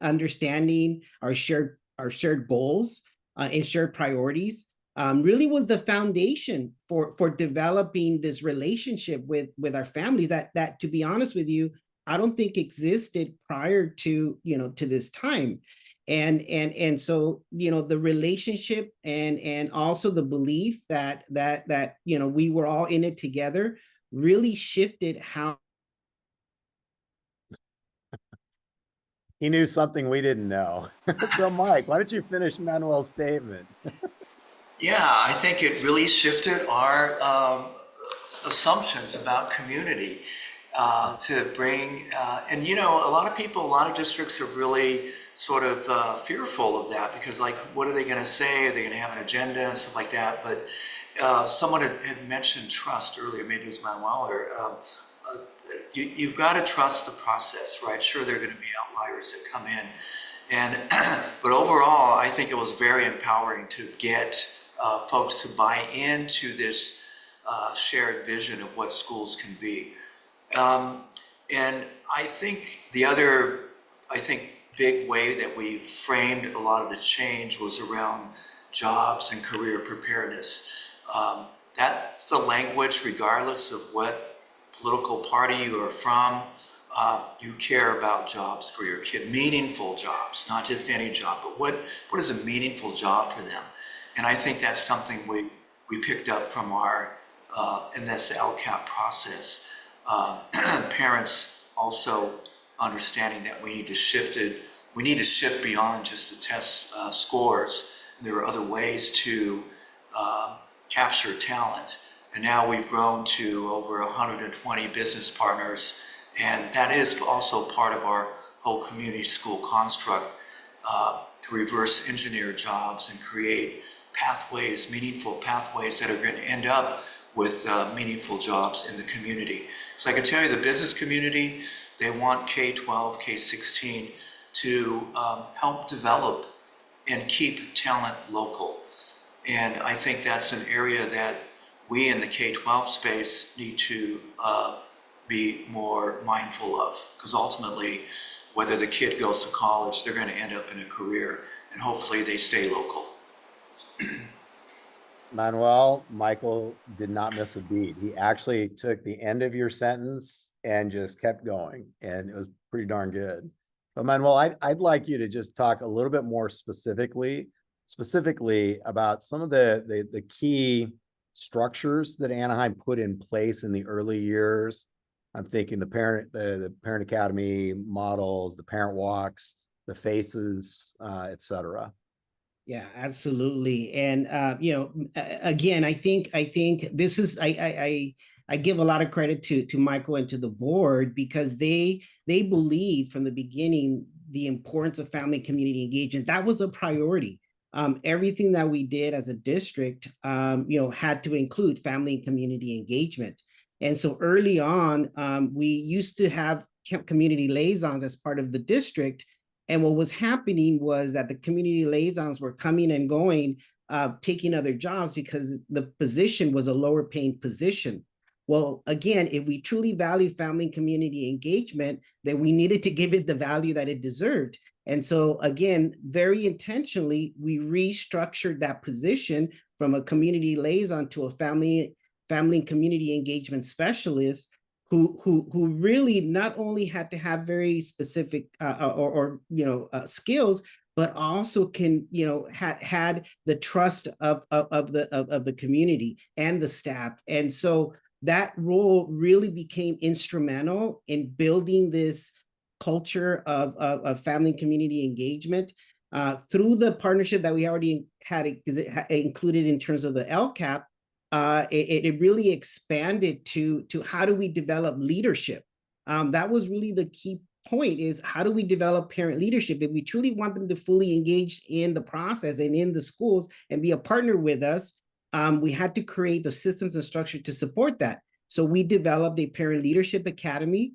understanding our shared goals and shared priorities really was the foundation for developing this relationship with our families that to be honest with you, I don't think existed prior to to this time. And so the relationship and also the belief that we were all in it together really shifted how. He knew something we didn't know. So Mike, why don't you finish Manuel's statement? Yeah, I think it really shifted our assumptions about community. to bring, and you know, a lot of people, a lot of districts are really sort of fearful of that because, like, what are they going to say? Are they going to have an agenda and stuff like that? But someone had mentioned trust earlier, maybe it was Manuel, or you've got to trust the process, right? Sure, there are going to be outliers that come in. And, but overall, I think it was very empowering to get folks to buy into this shared vision of what schools can be. And I think the other, big way that we framed a lot of the change was around jobs and career preparedness. That's the language, regardless of what political party you are from. You care about jobs for your kid, meaningful jobs, not just any job, but what is a meaningful job for them? And I think that's something we picked up from our, in this LCAP process. Parents also understanding that we need to shift beyond just the test scores. There are other ways to capture talent. And now we've grown to over 120 business partners. And that is also part of our whole community school construct to reverse engineer jobs and create pathways, meaningful pathways that are going to end up with meaningful jobs in the community. So I can tell you the business community, they want K-12, K-16 to help develop and keep talent local. And I think that's an area that we in the K-12 space need to be more mindful of, because ultimately, whether the kid goes to college, they're going to end up in a career, and hopefully they stay local. Manuel, Michael did not miss a beat. He actually took the end of your sentence and just kept going, and it was pretty darn good. But Manuel, I'd like you to just talk a little bit more specifically about some of the key structures that Anaheim put in place in the early years. I'm thinking the parent academy models, the parent walks, the faces, et cetera. Yeah, absolutely. And again, I think this is I give a lot of credit to Michael and to the board, because they believe from the beginning the importance of family community engagement. That was a priority. Everything that we did as a district, had to include family and community engagement. And so early on, we used to have community liaisons as part of the district. And what was happening was that the community liaisons were coming and going, taking other jobs because the position was a lower paying position. Well, again, if we truly value family and community engagement, then we needed to give it the value that it deserved. And so again, very intentionally, we restructured that position from a community liaison to a family and community engagement specialist who really not only had to have very specific skills, but also can had the trust of the community and the staff. And so that role really became instrumental in building this culture of family and community engagement through the partnership that we already had included in terms of the LCAP. It really expanded to how do we develop leadership. That was really the key point, is how do we develop parent leadership? If we truly want them to fully engage in the process and in the schools and be a partner with us, we had to create the systems and structure to support that. So we developed a parent leadership academy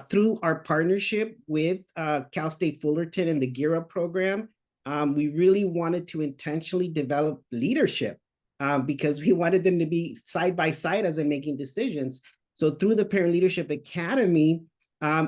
through our partnership with Cal State Fullerton and the Gear Up program. We really wanted to intentionally develop leadership because we wanted them to be side by side as they're making decisions. So through the Parent Leadership Academy,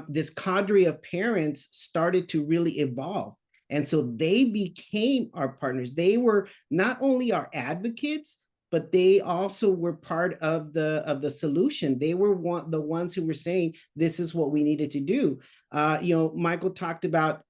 this cadre of parents started to really evolve. And so they became our partners. They were not only our advocates, but they also were part of the solution. They were the ones who were saying, this is what we needed to do. Michael talked about,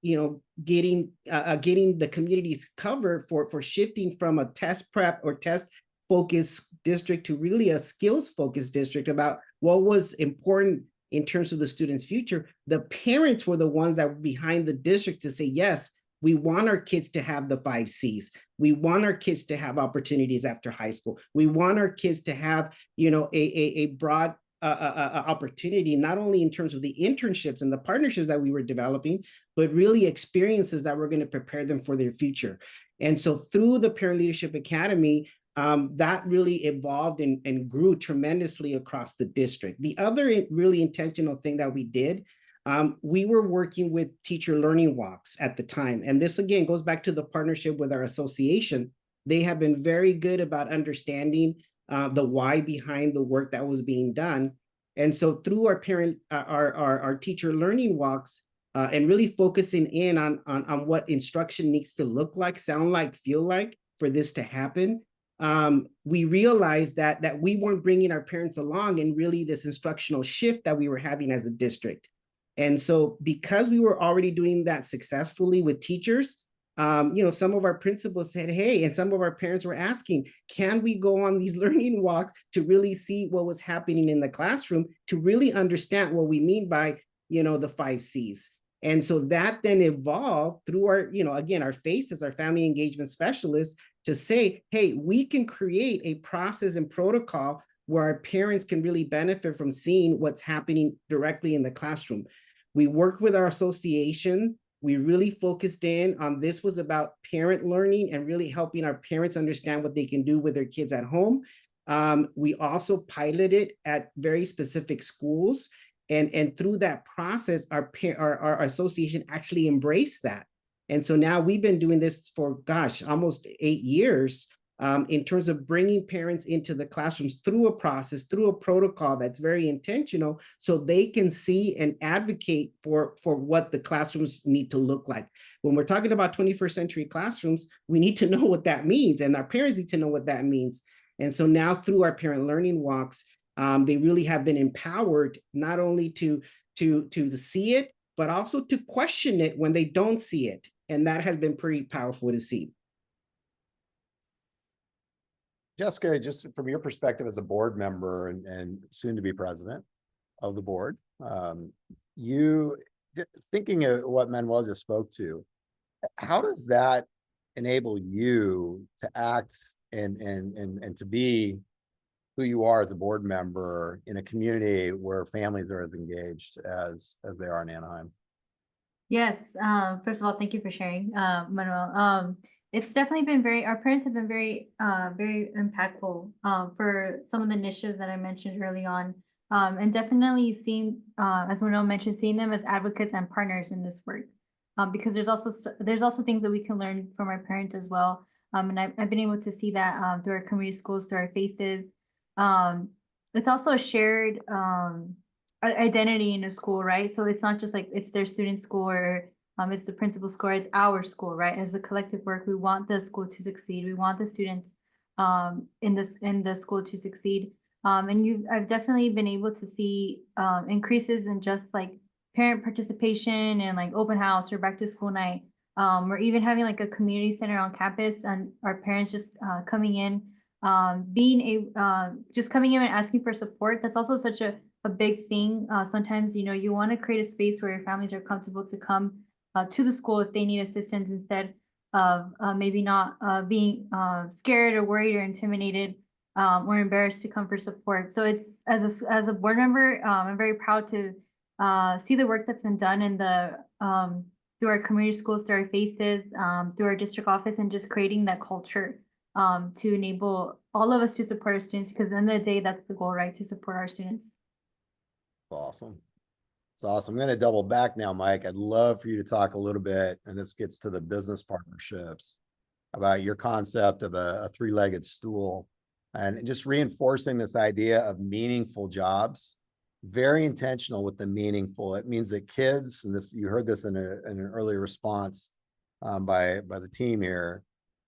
getting the communities covered for shifting from a test prep or test focused district to really a skills focused district about what was important in terms of the student's future. The parents were the ones that were behind the district to say, yes, we want our kids to have the 5 C's. We want our kids to have opportunities after high school. We want our kids to have, a broad opportunity, not only in terms of the internships and the partnerships that we were developing, but really experiences that were going to prepare them for their future. And so through the Parent Leadership Academy, that really evolved and grew tremendously across the district. The other really intentional thing that we did, we were working with teacher learning walks at the time. And this again goes back to the partnership with our association. They have been very good about understanding the why behind the work that was being done. And so through our teacher learning walks, and really focusing in on what instruction needs to look like, sound like, feel like for this to happen, we realized that we weren't bringing our parents along in really this instructional shift that we were having as a district. And so because we were already doing that successfully with teachers, some of our principals said, hey, and some of our parents were asking, can we go on these learning walks to really see what was happening in the classroom, to really understand what we mean by, the 5 C's. And so that then evolved through our, again, our FACEs, our family engagement specialists, to say, hey, we can create a process and protocol where our parents can really benefit from seeing what's happening directly in the classroom. We worked with our association. We really focused in on this was about parent learning and really helping our parents understand what they can do with their kids at home. We also piloted at very specific schools. And through that process, our association actually embraced that. And so now we've been doing this for, almost 8 years in terms of bringing parents into the classrooms through a process, through a protocol that's very intentional, so they can see and advocate for what the classrooms need to look like. When we're talking about 21st century classrooms, we need to know what that means, and our parents need to know what that means. And so now through our parent learning walks, they really have been empowered not only to see it, but also to question it when they don't see it. And that has been pretty powerful to see. Jessica, just from your perspective as a board member and soon to be president of the board, you thinking of what Manuel just spoke to, how does that enable you to act and to be who you are as a board member in a community where families are as engaged as they are in Anaheim? Yes. First of all, thank you for sharing, Manuel. It's definitely been our parents have been very impactful for some of the initiatives that I mentioned early on. And definitely seeing, as Manuel mentioned, seeing them as advocates and partners in this work. Because there's also things that we can learn from our parents as well. And I've been able to see that through our community schools, through our faces. It's also a shared identity in a school, right? So it's not just like it's their student school or it's the principal's school, it's our school, right? As a collective work, we want the school to succeed. We want the students in the school to succeed. And I've definitely been able to see increases in just like parent participation and like open house or back to school night, or even having like a community center on campus and our parents just coming in, just coming in and asking for support. That's also such a big thing. Sometimes, you want to create a space where your families are comfortable to come to the school if they need assistance instead of maybe not being scared or worried or intimidated or embarrassed to come for support. So it's as a board member, I'm very proud to see the work that's been done in the through our community schools, through our faces, through our district office, and just creating that culture to enable all of us to support our students, because at the end of the day, that's the goal, right? To support our students. Awesome. It's awesome. I'm going to double back now, Mike. I'd love for you to talk a little bit, and this gets to the business partnerships, about your concept of a 3-legged stool and just reinforcing this idea of meaningful jobs. Very intentional with the meaningful. It means that kids, and this, you heard this in an earlier response by the team here,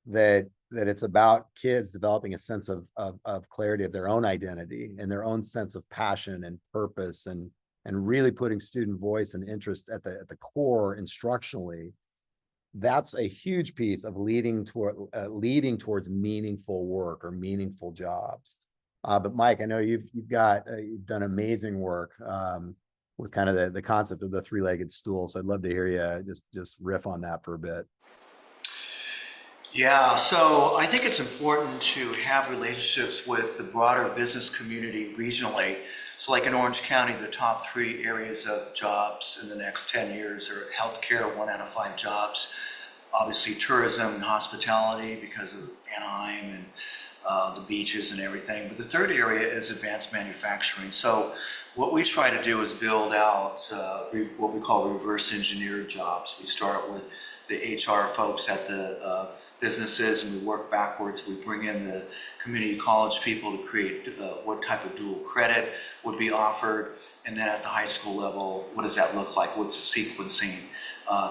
that it's about kids developing a sense of clarity of their own identity and their own sense of passion and purpose, and really putting student voice and interest at the core instructionally. That's a huge piece of leading towards meaningful work or meaningful jobs. But Mike, I know you've done amazing work with kind of the concept of the 3-legged stool. So I'd love to hear you just riff on that for a bit. Yeah, so I think it's important to have relationships with the broader business community regionally. So like in Orange County, the top 3 areas of jobs in the next 10 years are healthcare, 1 out of 5 jobs. Obviously tourism and hospitality because of Anaheim and the beaches and everything. But the third area is advanced manufacturing. So what we try to do is build out what we call reverse engineered jobs. We start with the HR folks at the businesses, and we work backwards. We bring in the community college people to create what type of dual credit would be offered, and then at the high school level, what does that look like? What's the sequencing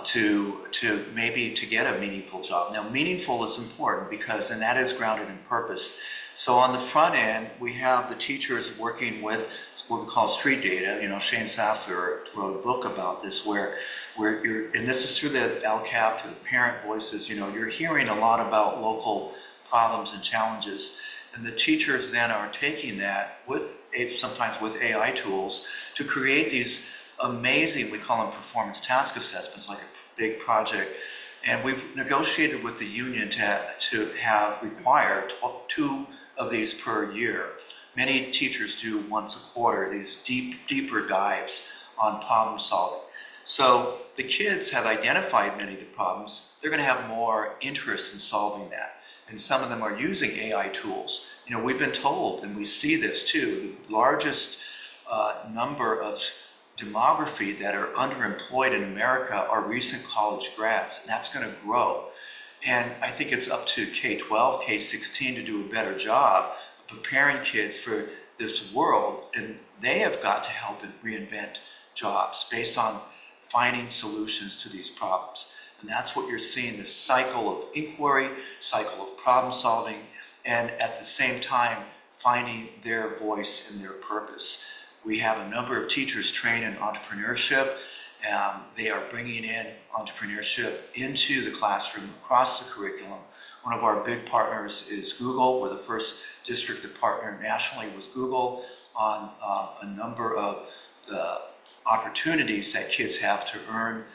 to maybe to get a meaningful job? Now, meaningful is important because, and that is grounded in purpose. So on the front end, we have the teachers working with what we call street data. You know, Shane Saffer wrote a book about this where you're, and this is through the LCAP to the parent voices, you know, you're hearing a lot about local problems and challenges. And the teachers then are taking that with, sometimes with AI tools to create these amazing, we call them performance task assessments, like a big project. And we've negotiated with the union to require 2 of these per year. Many teachers do once a quarter, these deeper dives on problem solving. So the kids have identified many of the problems. They're going to have more interest in solving that. And some of them are using AI tools. You know, we've been told, and we see this too, the largest number of demography that are underemployed in America are recent college grads, and that's going to grow. And I think it's up to K-12, K-16 to do a better job of preparing kids for this world, and they have got to help reinvent jobs based on finding solutions to these problems. And that's what you're seeing, this cycle of inquiry, cycle of problem solving, and at the same time, finding their voice and their purpose. We have a number of teachers trained in entrepreneurship. They are bringing in entrepreneurship into the classroom across the curriculum. One of our big partners is Google. We're the first district to partner nationally with Google on a number of the opportunities that kids have to earn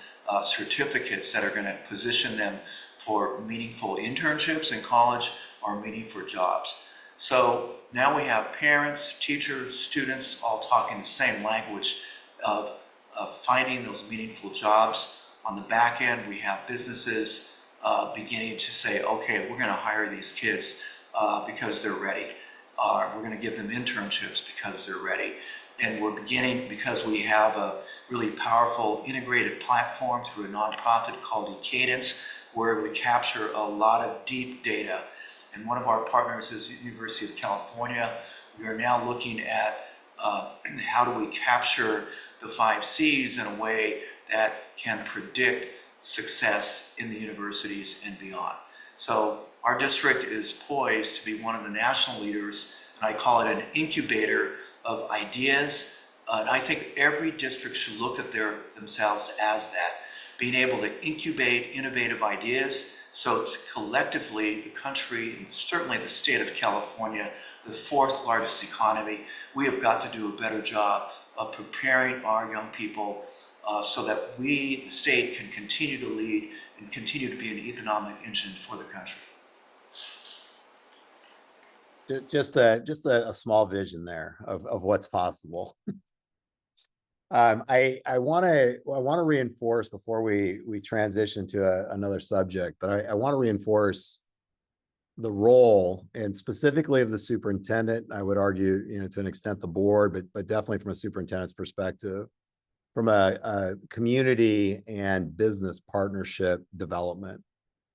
certificates that are going to position them for meaningful internships in college or meaningful jobs. So now we have parents, teachers, students all talking the same language of finding those meaningful jobs. On the back end, we have businesses beginning to say, okay, we're going to hire these kids because they're ready. We're going to give them internships because they're ready. And we're beginning, because we have a really powerful integrated platform through a nonprofit called eCadence, where we capture a lot of deep data. And one of our partners is the University of California. We are now looking at how do we capture the 5 C's in a way that can predict success in the universities and beyond. So our district is poised to be one of the national leaders, and I call it an incubator of ideas. And I think every district should look at themselves as that, being able to incubate innovative ideas. So it's collectively the country, and certainly the state of California, the 4th largest economy, we have got to do a better job of preparing our young people so that we, the state, can continue to lead and continue to be an economic engine for the country. Just a small vision there of what's possible. I want to reinforce before we transition to another subject, but I want to reinforce the role, and specifically of the superintendent. I would argue, you know, to an extent the board, but definitely from a superintendent's perspective, from a community and business partnership development.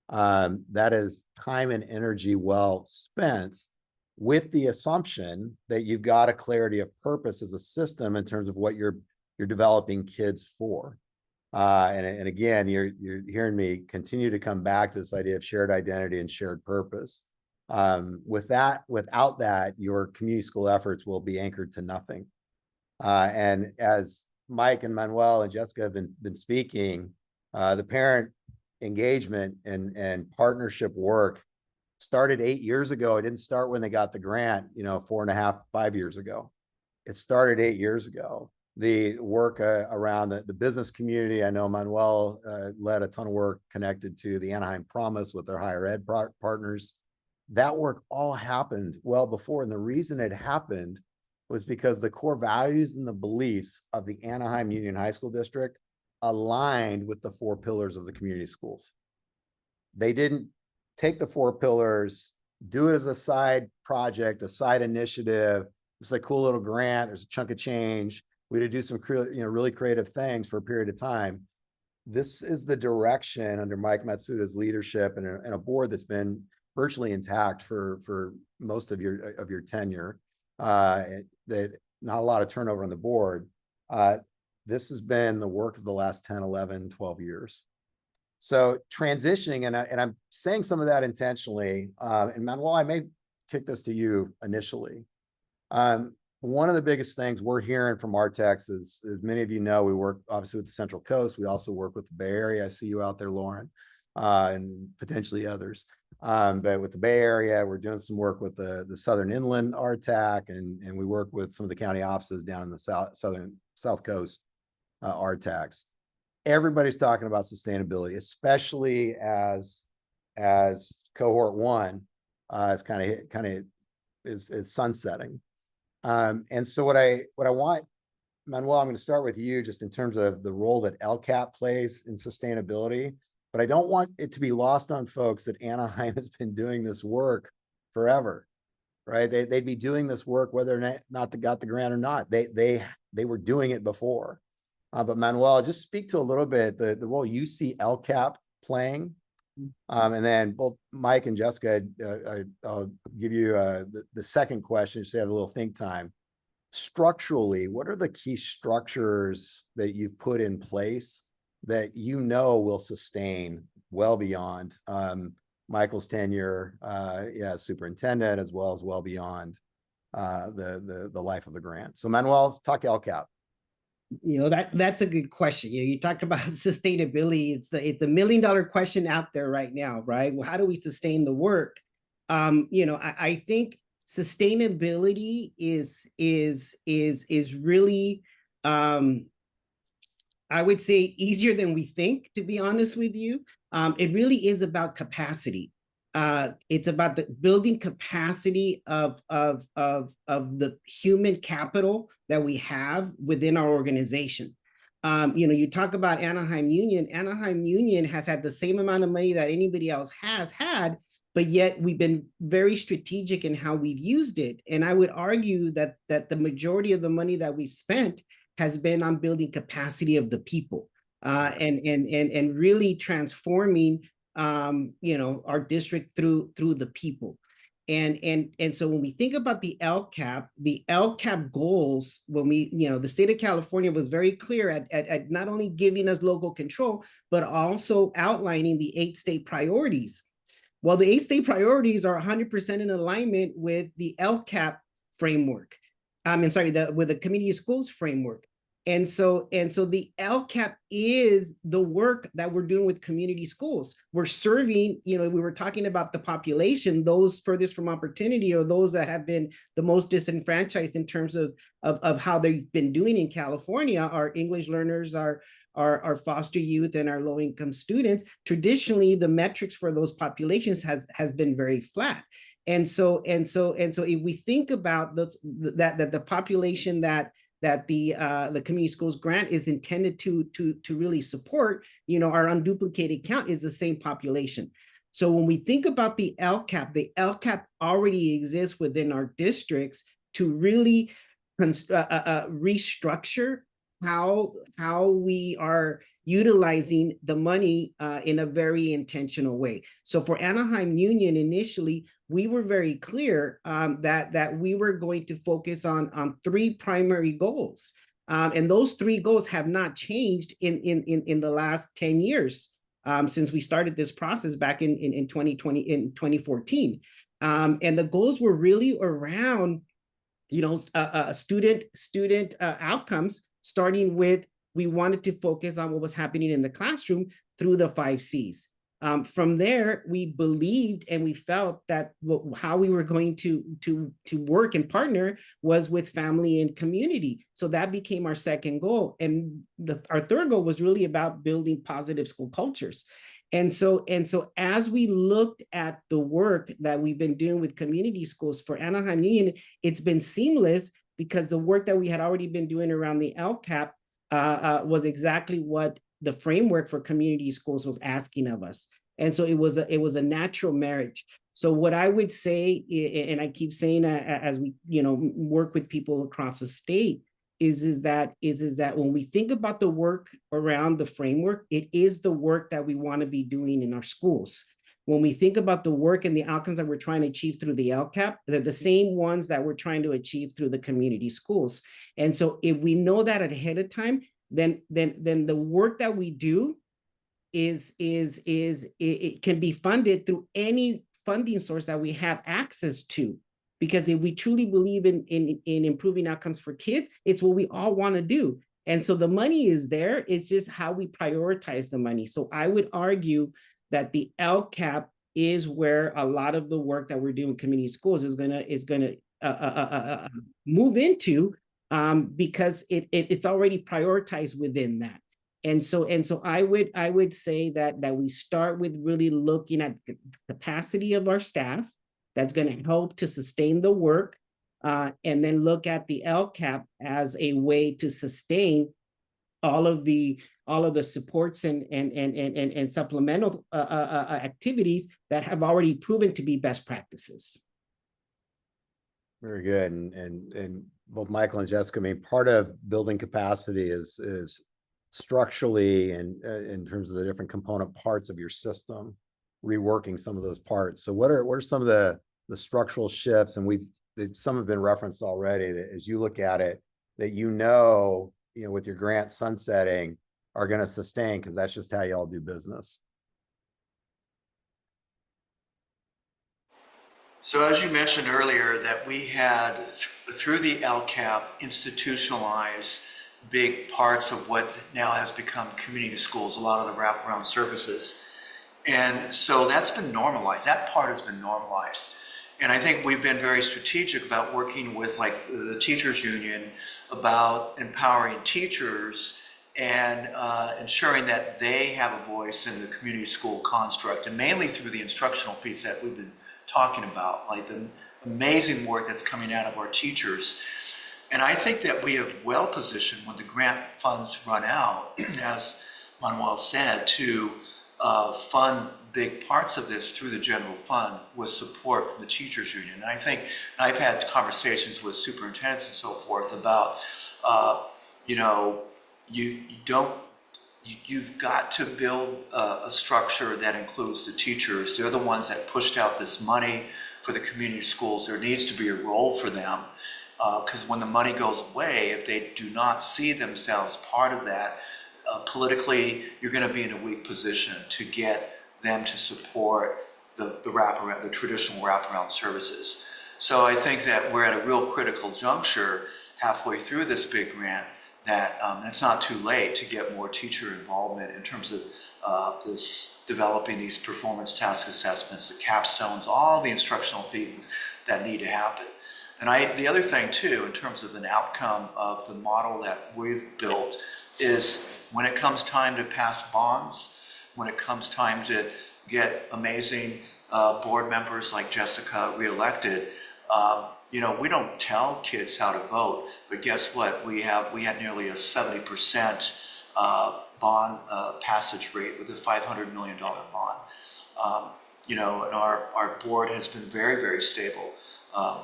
That is time and energy well spent, with the assumption that you've got a clarity of purpose as a system in terms of what you're developing kids for. And again, you're hearing me continue to come back to this idea of shared identity and shared purpose. Without that, your community school efforts will be anchored to nothing. And as Mike and Manuel and Jessica have been speaking, the parent engagement and partnership work started 8 years ago. It didn't start when they got the grant, you know, 4.5, 5 years ago. It started 8 years ago. the work around the business community. I know Manuel led a ton of work connected to the Anaheim Promise with their higher ed partners. That work all happened well before. And the reason it happened was because the core values and the beliefs of the Anaheim Union High School District aligned with the 4 pillars of the community schools. They didn't take the 4 pillars, do it as a side project, a side initiative. It's like a cool little grant. There's a chunk of change. We had to do some really creative things for a period of time. This is the direction under Mike Matsuda's leadership and a board that's been virtually intact for most of your tenure. That not a lot of turnover on the board. This has been the work of the last 10, 11, 12 years. So transitioning, and I'm saying some of that intentionally, and Manuel, I may kick this to you initially. One of the biggest things we're hearing from our techs is, as many of you know, we work obviously with the Central Coast. We also work with the Bay Area. I see you out there, Lauren, and potentially others. But with the Bay Area, we're doing some work with the Southern Inland RTAC, and we work with some of the county offices down in the South Coast RTACs. Everybody's talking about sustainability, especially as cohort 1 is sunsetting. And so what I want, Manuel, I'm going to start with you just in terms of the role that LCAP plays in sustainability, but I don't want it to be lost on folks that Anaheim has been doing this work forever, right? They'd be doing this work whether or not they got the grant or not. They were doing it before. But Manuel, just speak to a little bit the role you see LCAP playing. And then both Mike and Jessica, I'll give you the second question, so you have a little think time. Structurally, what are the key structures that you've put in place that you know will sustain well beyond Michael's tenure, superintendent, as well beyond the life of the grant? So Manuel, talk LCAP. That's a good question. You talked about sustainability. It's the $1 million question out there right now, right? Well, how do we sustain the work? I think sustainability is really, I would say, easier than we think, to be honest with you. It really is about capacity. It's about the building capacity of the human capital that we have within our organization. You talk about Anaheim Union. Anaheim Union has had the same amount of money that anybody else has had, but yet we've been very strategic in how we've used it. And I would argue that the majority of the money that we've spent has been on building capacity of the people, and really transforming our district through the people. And so when we think about the LCAP goals, when the state of California was very clear at not only giving us local control, but also outlining the 8 state priorities. Well, the 8 state priorities are 100% in alignment with the LCAP framework. With the community schools framework. And so the LCAP is the work that we're doing with community schools. We're serving, we were talking about the population, those furthest from opportunity, or those that have been the most disenfranchised in terms of how they've been doing in California. Our English learners, our foster youth, and our low-income students. Traditionally, the metrics for those populations has been very flat. And so if we think about the population that the community schools grant is intended to really support, our unduplicated count is the same population. So when we think about the LCAP already exists within our districts to really restructure how we are utilizing the money in a very intentional way. So for Anaheim Union, initially, we were very clear that we were going to focus on 3 primary goals. And those 3 goals have not changed in the last 10 years since we started this process back in 2014. And the goals were really around, student outcomes, starting with, we wanted to focus on what was happening in the classroom through the 5 C's. From there, we believed and we felt that how we were going to work and partner was with family and community. So that became our second goal. And our third goal was really about building positive school cultures. And so as we looked at the work that we've been doing with community schools for Anaheim Union, it's been seamless because the work that we had already been doing around the LCAP was exactly what the framework for community schools was asking of us. And so it was a natural marriage. So what I would say, and I keep saying as we work with people across the state, is that when we think about the work around the framework, it is the work that we want to be doing in our schools. When we think about the work and the outcomes that we're trying to achieve through the LCAP, they're the same ones that we're trying to achieve through the community schools. And so if we know that ahead of time, then the work that we do it can be funded through any funding source that we have access to. Because if we truly believe in improving outcomes for kids, it's what we all want to do. And so the money is there. It's just how we prioritize the money. So I would argue that the LCAP is where a lot of the work that we're doing in community schools is gonna move into, because it's already prioritized within that. And so I would say that we start with really looking at the capacity of our staff that's going to help to sustain the work, and then look at the LCAP as a way to sustain all of the supports and supplemental activities that have already proven to be best practices. Very good. And both Michael and Jessica, I mean, part of building capacity is structurally and in terms of the different component parts of your system, reworking some of those parts. So what are some of the structural shifts, and some have been referenced already, that as you look at it, that with your grant sunsetting are going to sustain, because that's just how y'all do business? So as you mentioned earlier, that we had through the LCAP institutionalized big parts of what now has become community schools, a lot of the wraparound services. And so that's been normalized. That part has been normalized. And I think we've been very strategic about working with like the teachers union about empowering teachers and ensuring that they have a voice in the community school construct, and mainly through the instructional piece that we've been talking about, like the amazing work that's coming out of our teachers. And I think that we have well positioned when the grant funds run out, as Manuel said, to fund big parts of this through the general fund with support from the teachers union. And I think I've had conversations with superintendents and so forth about, you've got to build a structure that includes the teachers. They're the ones that pushed out this money for the community schools. There needs to be a role for them. Because when the money goes away, if they do not see themselves part of that, politically, you're going to be in a weak position to get them to support the traditional wraparound services. So I think that we're at a real critical juncture halfway through this big grant, that it's not too late to get more teacher involvement in terms of developing these performance task assessments, the capstones, all the instructional things that need to happen. And the other thing too, in terms of an outcome of the model that we've built, is when it comes time to pass bonds, when it comes time to get amazing board members like Jessica reelected, we don't tell kids how to vote, but guess what? We had nearly a 70% bond passage rate with a $500 million bond. And our board has been very, very stable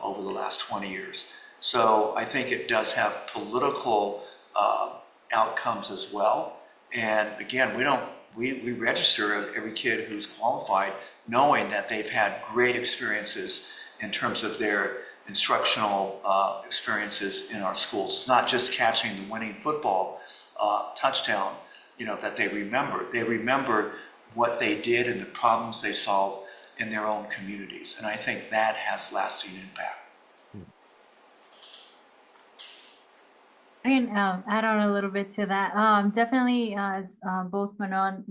over the last 20 years. So I think it does have political outcomes as well. And again, we register every kid who's qualified, knowing that they've had great experiences in terms of their instructional experiences in our schools. It's not just catching the winning football touchdown, that they remember. They remember what they did and the problems they solved in their own communities. And I think that has lasting impact. can add on a little bit to that. Definitely, as both Manon,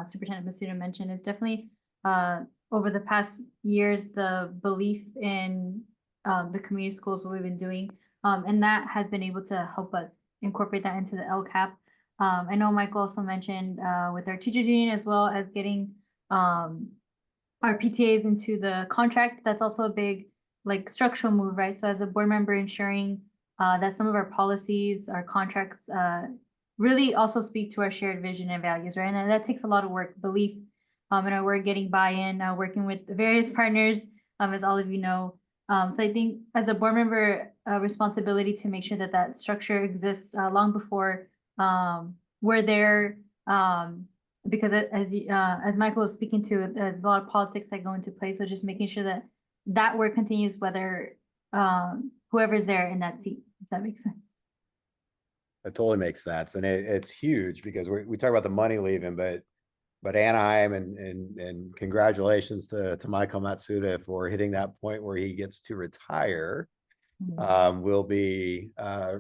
Superintendent Masuda mentioned, is definitely over the past years the belief in the community schools, what we've been doing, and that has been able to help us incorporate that into the LCAP. I know Michael also mentioned with our teacher union as well as getting our PTAs into the contract. That's also a big like structural move, right? So as a board member, ensuring that some of our policies, our contracts really also speak to our shared vision and values, right? And that takes a lot of work, belief, in our work, getting buy-in, working with the various partners, as all of you know. So I think as a board member, responsibility to make sure that that structure exists long before we're there. Because as Michael was speaking to, there's a lot of politics that go into play. So just making sure that that work continues, whether whoever's there in that seat. Does that make sense? It totally makes sense, and it's huge because we talk about the money leaving, but Anaheim and congratulations to Michael Matsuda for hitting that point where he gets to retire. Will be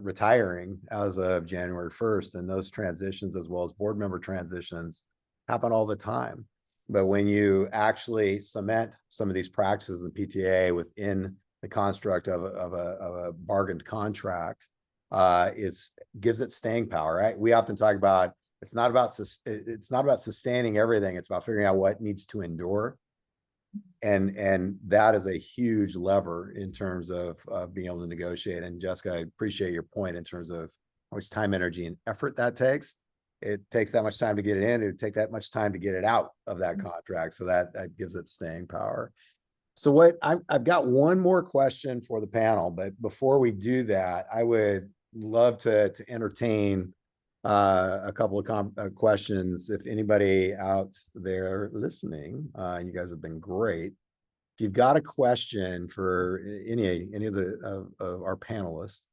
retiring as of January 1st, and those transitions as well as board member transitions happen all the time. But when you actually cement some of these practices in the PTA within the construct of a bargained contract, it gives it staying power, right? We often talk about it's not about sustaining everything. It's about figuring out what needs to endure. And that is a huge lever in terms of being able to negotiate. And Jessica, I appreciate your point in terms of how much time, energy, and effort that takes. It takes that much time to get it in. It would take that much time to get it out of that contract. So that gives it staying power. So I've got one more question for the panel, but before we do that, I would love to entertain a couple of questions. If anybody out there listening, and you guys have been great. If you've got a question for any of our panelists,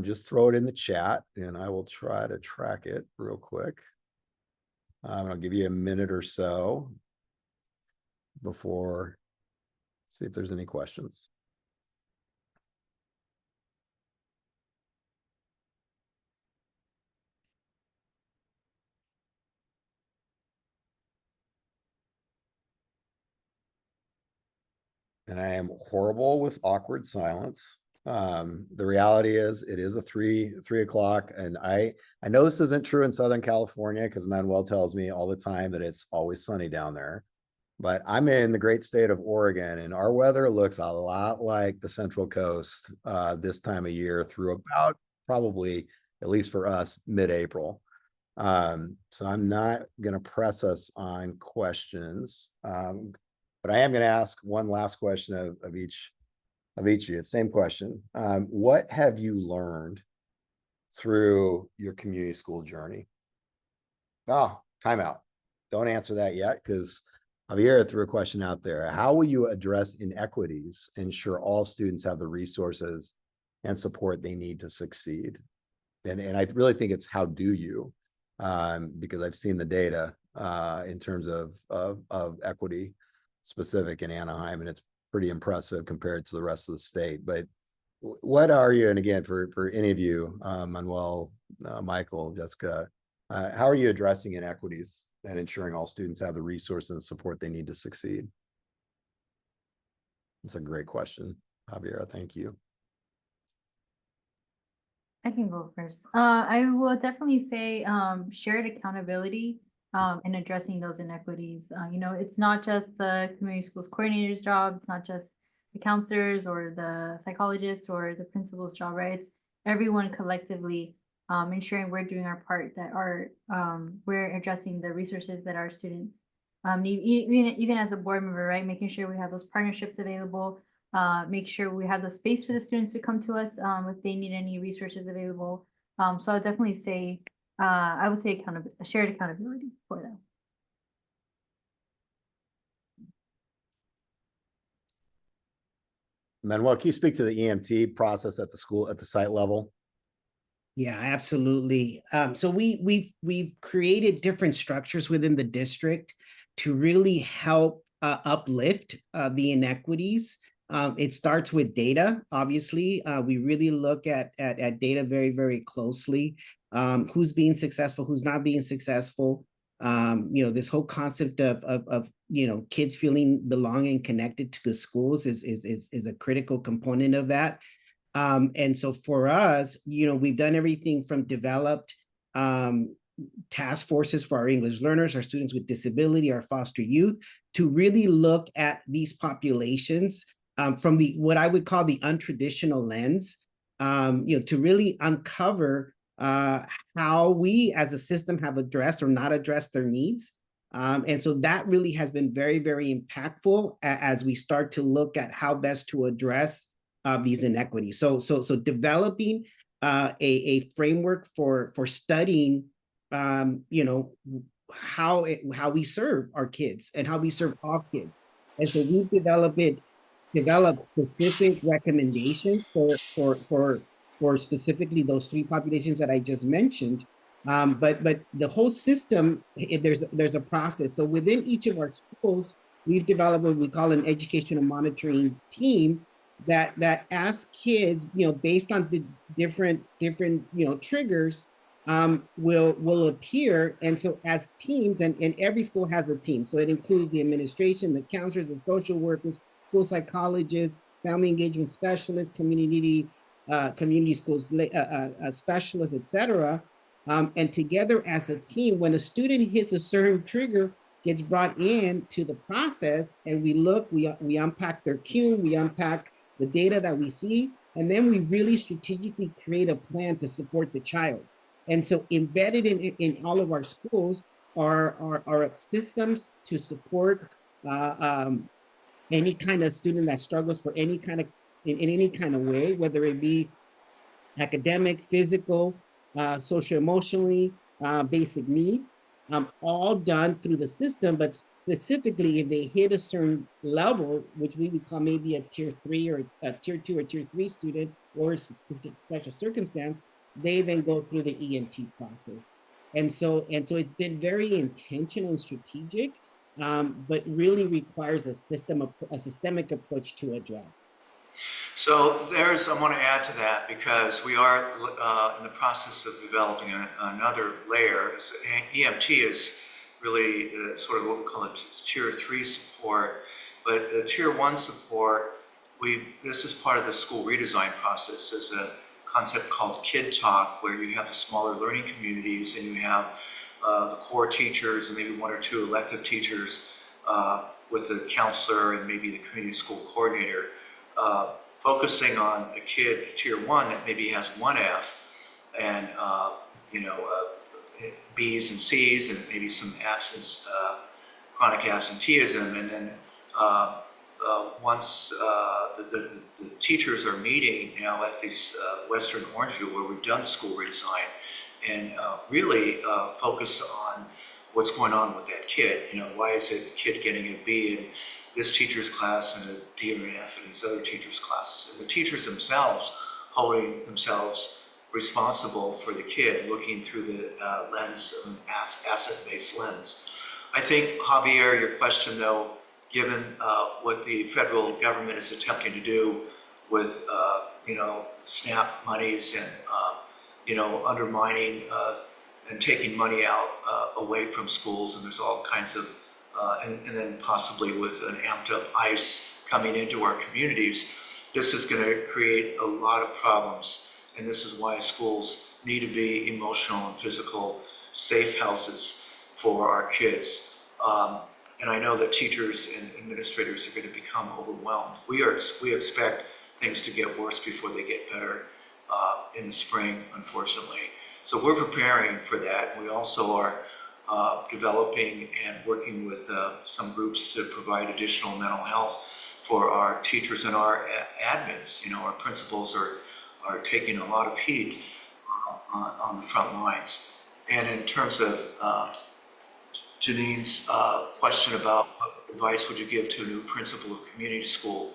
just throw it in the chat and I will try to track it real quick. I'll give you a minute or so before, see if there's any questions. And I am horrible with awkward silence. The reality is it is a 3 o'clock, and I know this isn't true in Southern California because Manuel tells me all the time that it's always sunny down there. But I'm in the great state of Oregon, and our weather looks a lot like the Central Coast this time of year through about probably, at least for us, mid-April. So I'm not going to press us on questions. But I am going to ask one last question of each of you. Same question. What have you learned through your community school journey? Oh, timeout. Don't answer that yet because Javier threw a question out there. How will you address inequities, ensure all students have the resources and support they need to succeed? And I really think it's how do you, because I've seen the data in terms of equity specific in Anaheim, and it's pretty impressive compared to the rest of the state. But what are you, and again, for any of you, Manuel, Michael, Jessica, how are you addressing inequities and ensuring all students have the resources and support they need to succeed? That's a great question, Javier. Thank you. I can go first. I will definitely say shared accountability in addressing those inequities. You know, it's not just the community schools coordinator's job. It's not just the counselors or the psychologists or the principal's job, right? It's everyone collectively ensuring we're doing our part, that we're addressing the resources that our students even as a board member, right? Making sure we have those partnerships available, make sure we have the space for the students to come to us if they need any resources available. So I'll definitely say, I would say shared accountability for them. Manuel, can you speak to the EMT process at the school, at the site level? Yeah, absolutely. So we've created different structures within the district to really help uplift the inequities It starts with data. Obviously, we really look at data very, very closely. Who's being successful, who's not being successful. This whole concept of kids feeling belonging and connected to the schools is a critical component of that. And so for us, we've done everything from developed task forces for our English learners, our students with disability, our foster youth, to really look at these populations from what I would call the untraditional lens, to really uncover how we as a system have addressed or not addressed their needs. And so that really has been very, very impactful as we start to look at how best to address these inequities. So developing a framework for studying, how we serve our kids and how we serve all kids. And so we've developed specific recommendations for specifically those three populations that I just mentioned. But the whole system, there's a process. So within each of our schools, we've developed what we call an educational monitoring team that asks kids, based on the different triggers, will appear. And so as teams, and every school has a team. So it includes the administration, the counselors, the social workers, school psychologists, family engagement specialists, community schools specialists, etc. And together as a team, when a student hits a certain trigger, gets brought in to the process, and we unpack their cue, we unpack the data that we see, and then we really strategically create a plan to support the child. And so embedded in all of our schools are systems to support any kind of student that struggles for in any kind of way, whether it be academic, physical, socio-emotionally, basic needs, all done through the system. But specifically, if they hit a certain level, which we would call maybe a tier 3 or a tier 2 or tier 3 student, or a special circumstance, they then go through the EMT process. And so it's been very intentional and strategic, but really requires a systemic approach to address. So I want to add to that, because we are in the process of developing another layer. EMT is really sort of what we call a tier 3 support, but the tier 1 support, this is part of the school redesign process. There's a concept called Kid Talk, where you have the smaller learning communities, and you have the core teachers and maybe 1 or 2 elective teachers with the counselor and maybe the community school coordinator, focusing on a kid, tier 1, that maybe has 1 F and B's and C's and maybe some absence, chronic absenteeism. And then once the teachers are meeting now at these Western Orangeville, where we've done school redesign, and really focused on what's going on with that kid. Why is it kid getting a B in this teacher's class and a D or an F in these other teachers' classes? And the teachers themselves holding themselves responsible for the kid, looking through the lens of an asset-based lens. I think, Javier, your question though, given what the federal government is attempting to do with SNAP monies and undermining and taking money out away from schools, and there's all kinds of and then possibly with an amped up ICE coming into our communities, this is going to create a lot of problems. And this is why schools need to be emotional and physical safe houses for our kids. And I know that teachers and administrators are going to become overwhelmed. We expect things to get worse before they get better in the spring, unfortunately. So we're preparing for that. We also are developing and working with some groups to provide additional mental health for our teachers and our admins. Our principals are taking a lot of heat on the front lines. And in terms of Janine's question about what advice would you give to a new principal of community school,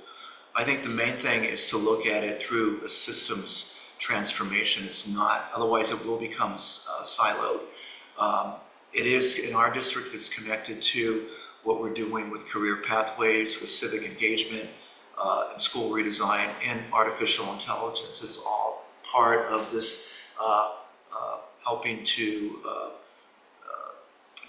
I think the main thing is to look at it through a systems transformation. It's not, otherwise it will become siloed. It is, in our district, it's connected to what we're doing with career pathways, with civic engagement, and school redesign, and artificial intelligence is all part of this helping to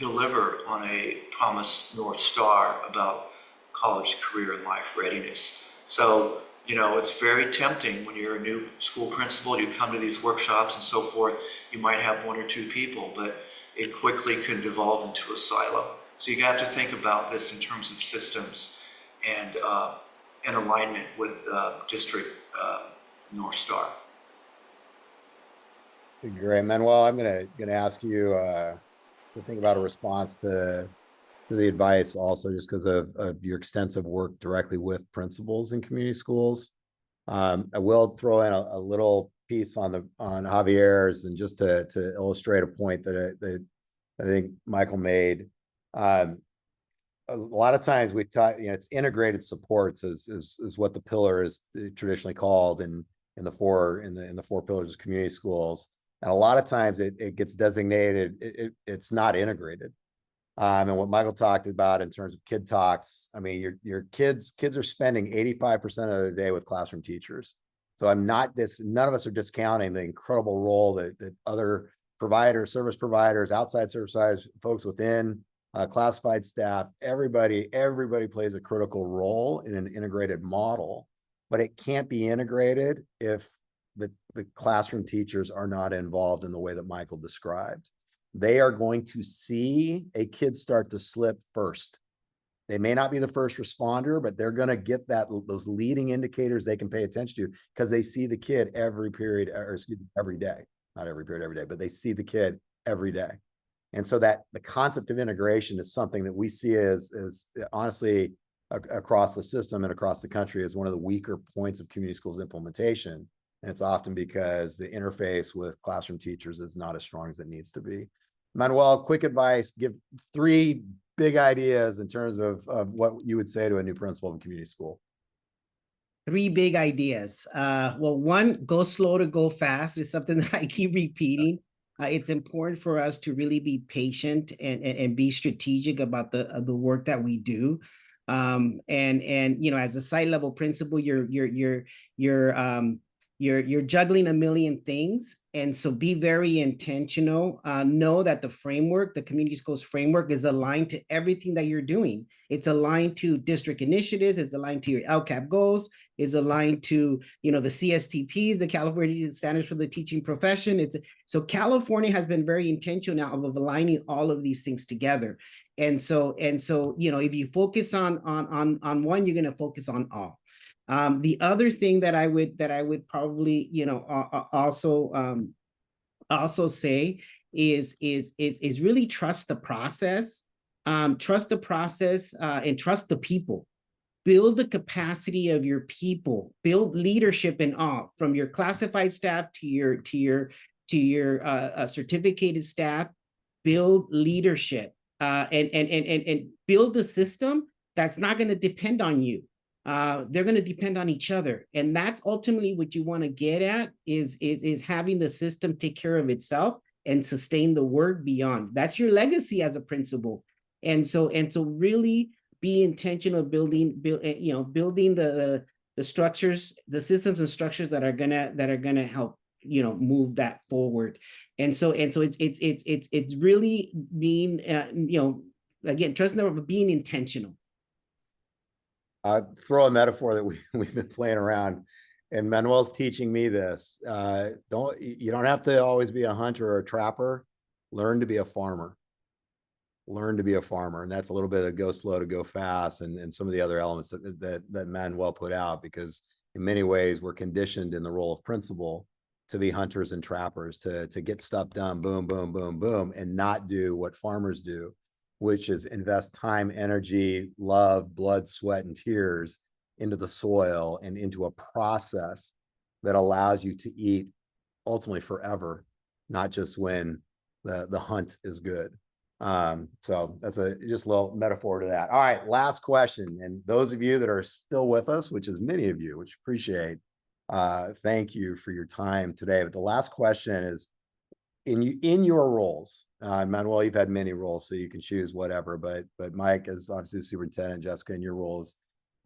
deliver on a promised North Star about college, career, and life readiness. So, you know, it's very tempting when you're a new school principal, you come to these workshops and so forth, you might have one or two people, but it quickly can devolve into a silo. So you have to think about this in terms of systems and alignment with district North Star. Great, Manuel. I'm gonna ask you to think about a response to the advice also, just because of your extensive work directly with principals in community schools. I will throw in a little piece on Javier's, and just to illustrate a point that I think Michael made. A lot of times we talk, you know, it's integrated supports is what the pillar is traditionally called in the four pillars of community schools. And a lot of times it gets designated, it's not integrated. And what Michael talked about in terms of kid talks, I mean, your kids are spending 85% of their day with classroom teachers. So none of us are discounting the incredible role that other providers, service providers, outside service providers, folks within classified staff, everybody plays a critical role in an integrated model, but it can't be integrated if the classroom teachers are not involved in the way that Michael described. They are going to see a kid start to slip first. They may not be the first responder, but they're going to get those leading indicators they can pay attention to, because they see the kid every period, or excuse me, every day. Not every period, every day, but they see the kid every day. And so that the concept of integration is something that we see as honestly across the system and across the country as one of the weaker points of community schools implementation. And it's often because the interface with classroom teachers is not as strong as it needs to be. Manuel, quick advice, give 3 big ideas in terms of what you would say to a new principal of a community school. 3 big ideas. Well, one, go slow to go fast is something that I keep repeating. It's important for us to really be patient and be strategic about the work that we do. And you know, as a site level principal, you're juggling a million things, and so be very intentional. Know that the framework, the community schools framework, is aligned to everything that you're doing. It's aligned to district initiatives, it's aligned to your LCAP goals, is aligned to, you know, the CSPPs, the California Standards for the Teaching Profession. So California has been very intentional of aligning all of these things together. And so, you know, if you focus on one, you're going to focus on all. The other thing that I would probably, you know, also say is really trust the process, and trust the people. Build the capacity of your people, build leadership in all, from your classified staff to your certificated staff. Build leadership, and build a system that's not going to depend on you. They're going to depend on each other, and that's ultimately what you want to get at, is having the system take care of itself and sustain the work beyond. That's your legacy as a principal. And so really be intentional building the structures, the systems and structures that are gonna help, you know, move that forward. And so it's really being, you know, again, trust never, but being intentional. Throw a metaphor that we've been playing around, and Manuel's teaching me this. You don't have to always be a hunter or a trapper. Learn to be a farmer. Learn to be a farmer. And that's a little bit of go slow to go fast, and some of the other elements that Manuel put out, because in many ways we're conditioned in the role of principal to be hunters and trappers, to get stuff done, boom, boom, boom, boom, and not do what farmers do, which is invest time, energy, love, blood, sweat, and tears into the soil and into a process that allows you to eat ultimately forever, not just when the hunt is good. So that's just a little metaphor to that. All right, last question. And those of you that are still with us, which is many of you, which appreciate, thank you for your time today. But the last question is, in your roles, Manuel, you've had many roles, so you can choose whatever, but Mike is obviously the superintendent, Jessica, in your roles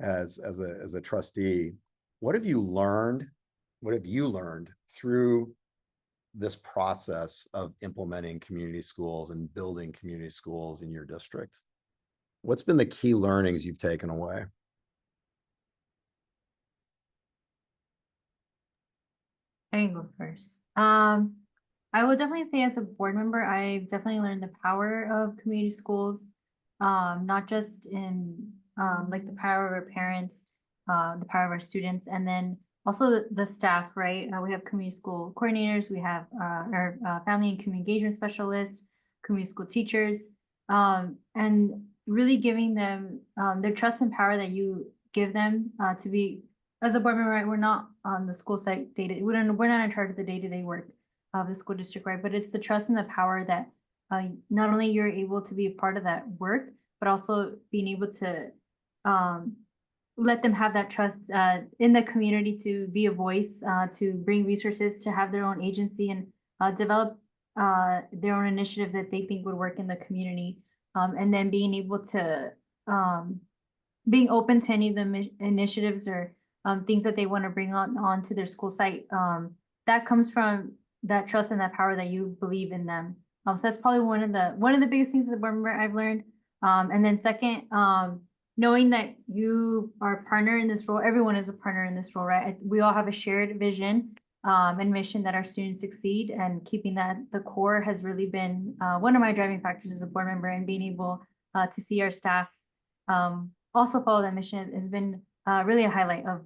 as a trustee, what have you learned? What have you learned through this process of implementing community schools and building community schools in your district? What's been the key learnings you've taken away? I can go first. I would definitely say as a board member, I've definitely learned the power of community schools, not just in like the power of our parents, the power of our students, and then also the staff, right? We have community school coordinators, we have our family and community engagement specialists, community school teachers, and really giving them their trust and power that you give them to be as a board member, right, we're not on the school site data. We're not in charge of the day-to-day work of the school district, right? But it's the trust and the power that not only you're able to be a part of that work, but also being able to let them have that trust in the community to be a voice, to bring resources, to have their own agency and develop their own initiatives that they think would work in the community. And then being able to being open to any of the initiatives or things that they want to bring on to their school site. That comes from that trust and that power that you believe in them. So that's probably one of the biggest things as a board member I've learned. And then second, knowing that you are a partner in this role, everyone is a partner in this role, right? We all have a shared vision and mission that our students succeed, and keeping that the core has really been one of my driving factors as a board member, and being able to see our staff also follow that mission has been really a highlight of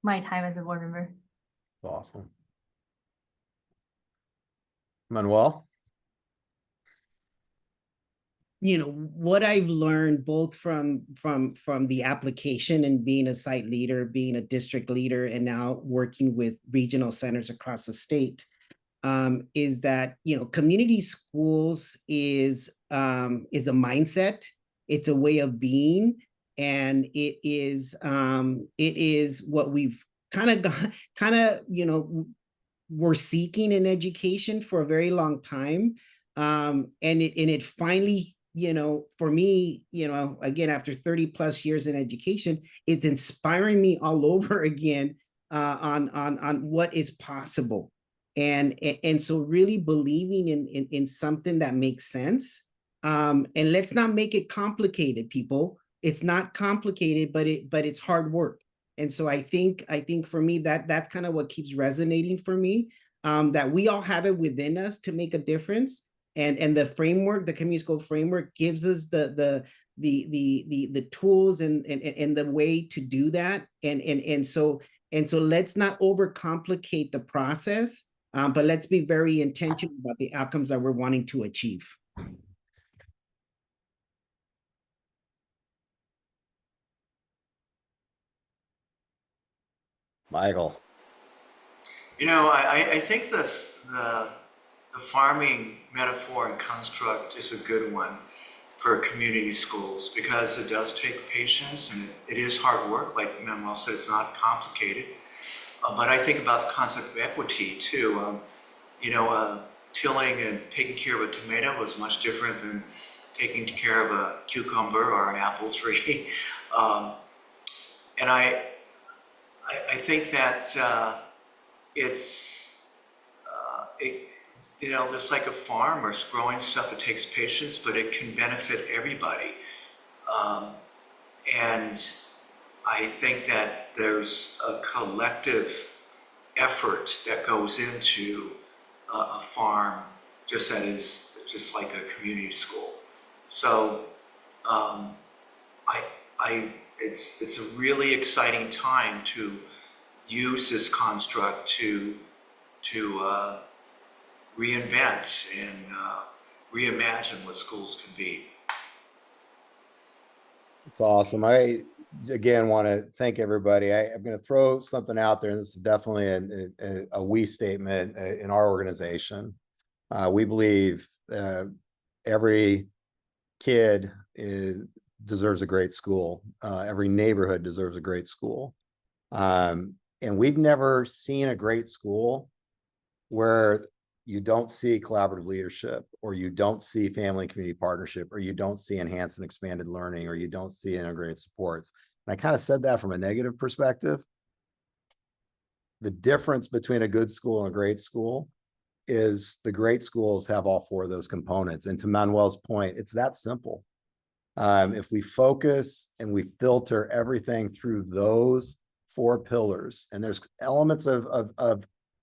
my time as a board member. It's awesome. Manuel? You know, what I've learned both from the application and being a site leader, being a district leader, and now working with regional centers across the state, is that, you know, community schools is a mindset, it's a way of being, and it is what we've kind of, you know, we're seeking in education for a very long time. And it finally, you know, for me, you know, again, after 30 plus years in education, it's inspiring me all over again on what is possible. And so really believing in something that makes sense. And let's not make it complicated, people. It's not complicated, but it's hard work. And so I think for me that's kind of what keeps resonating for me, that we all have it within us to make a difference. And the framework, the community school framework, gives us the tools and the way to do that. And so let's not overcomplicate the process, but let's be very intentional about the outcomes that we're wanting to achieve. Michael? You know, I think the farming metaphor and construct is a good one for community schools, because it does take patience and it is hard work. Like Manuel said, it's not complicated. But I think about the concept of equity too. You know, tilling and taking care of a tomato is much different than taking care of a cucumber or an apple tree. And I think that you know, just like a farm or growing stuff, it takes patience, but it can benefit everybody. And I think that there's a collective effort that goes into a farm, just like a community school. So it's a really exciting time to use this construct to reinvent and reimagine what schools can be. It's awesome. I again want to thank everybody. I'm going to throw something out there, and this is definitely a we statement in our organization. We believe every kid deserves a great school. Every neighborhood deserves a great school. And we've never seen a great school where you don't see collaborative leadership, or you don't see family and community partnership, or you don't see enhanced and expanded learning, or you don't see integrated supports. And I kind of said that from a negative perspective. The difference between a good school and a great school is the great schools have all four of those components. And to Manuel's point, it's that simple. If we focus and we filter everything through those four pillars, and there's elements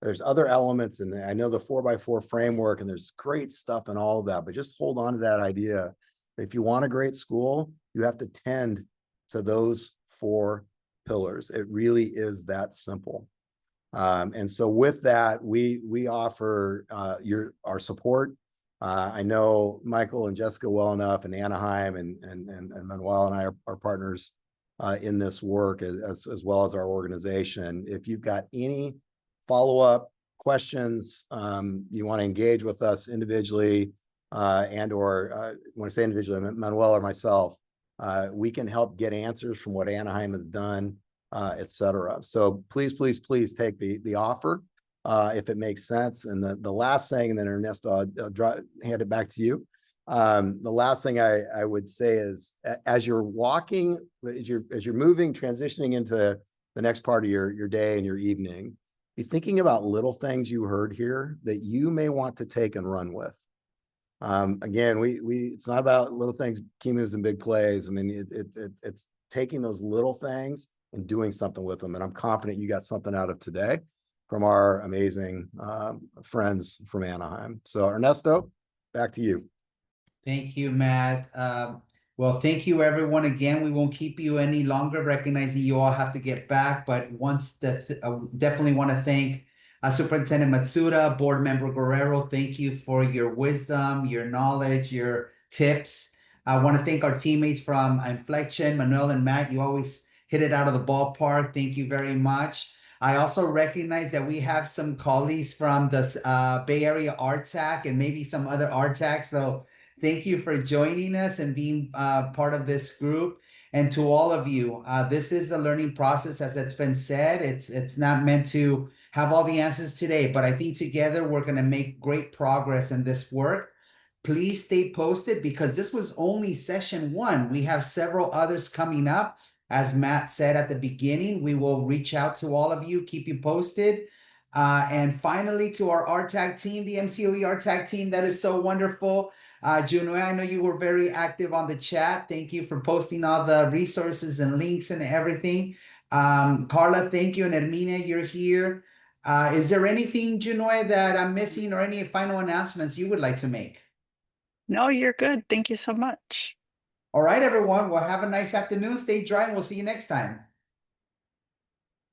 there's other elements, and I know the 4x4 framework, and there's great stuff in all of that, but just hold on to that idea. If you want a great school, you have to tend to those four pillars. It really is that simple. And so with that, we offer our support. I know Michael and Jessica well enough, and Anaheim and Manuel and I are partners in this work as well as our organization. If you've got any follow-up questions, you want to engage with us individually and/or when I say individually, Manuel or myself, we can help get answers from what Anaheim has done, et cetera. So please, please, please take the offer if it makes sense. And the last thing, and then Ernesto, I'll hand it back to you. The last thing I would say is, as you're walking, as you're moving, transitioning into the next part of your day and your evening, be thinking about little things you heard here that you may want to take and run with. Again, it's not about little things, key moves and big plays. I mean, it's taking those little things and doing something with them. And I'm confident you got something out of today from our amazing friends from Anaheim. So Ernesto, back to you. Thank you, Matt. Well, thank you, everyone. Again, we won't keep you any longer, recognizing you all have to get back. But definitely want to thank Superintendent Matsuda, Board Member Guerrero. Thank you for your wisdom, your knowledge, your tips. I want to thank our teammates from Inflection, Manuel and Matt. You always hit it out of the ballpark. Thank you very much. I also recognize that we have some colleagues from the Bay Area RTAC and maybe some other RTAC. So thank you for joining us and being part of this group. And to all of you, this is a learning process, as it's been said. It's not meant to have all the answers today, but I think together we're going to make great progress in this work. Please stay posted, because this was only session 1. We have several others coming up. As Matt said at the beginning, we will reach out to all of you, keep you posted. And finally, to our RTAC team, the MCOE RTAC team, that is so wonderful. Juno, I know you were very active on the chat. Thank you for posting all the resources and links and everything. Carla, thank you. And Hermina, you're here. Is there anything, Juno, that I'm missing, or any final announcements you would like to make? No, you're good. Thank you so much. All right, everyone. Well, have a nice afternoon. Stay dry, and we'll see you next time.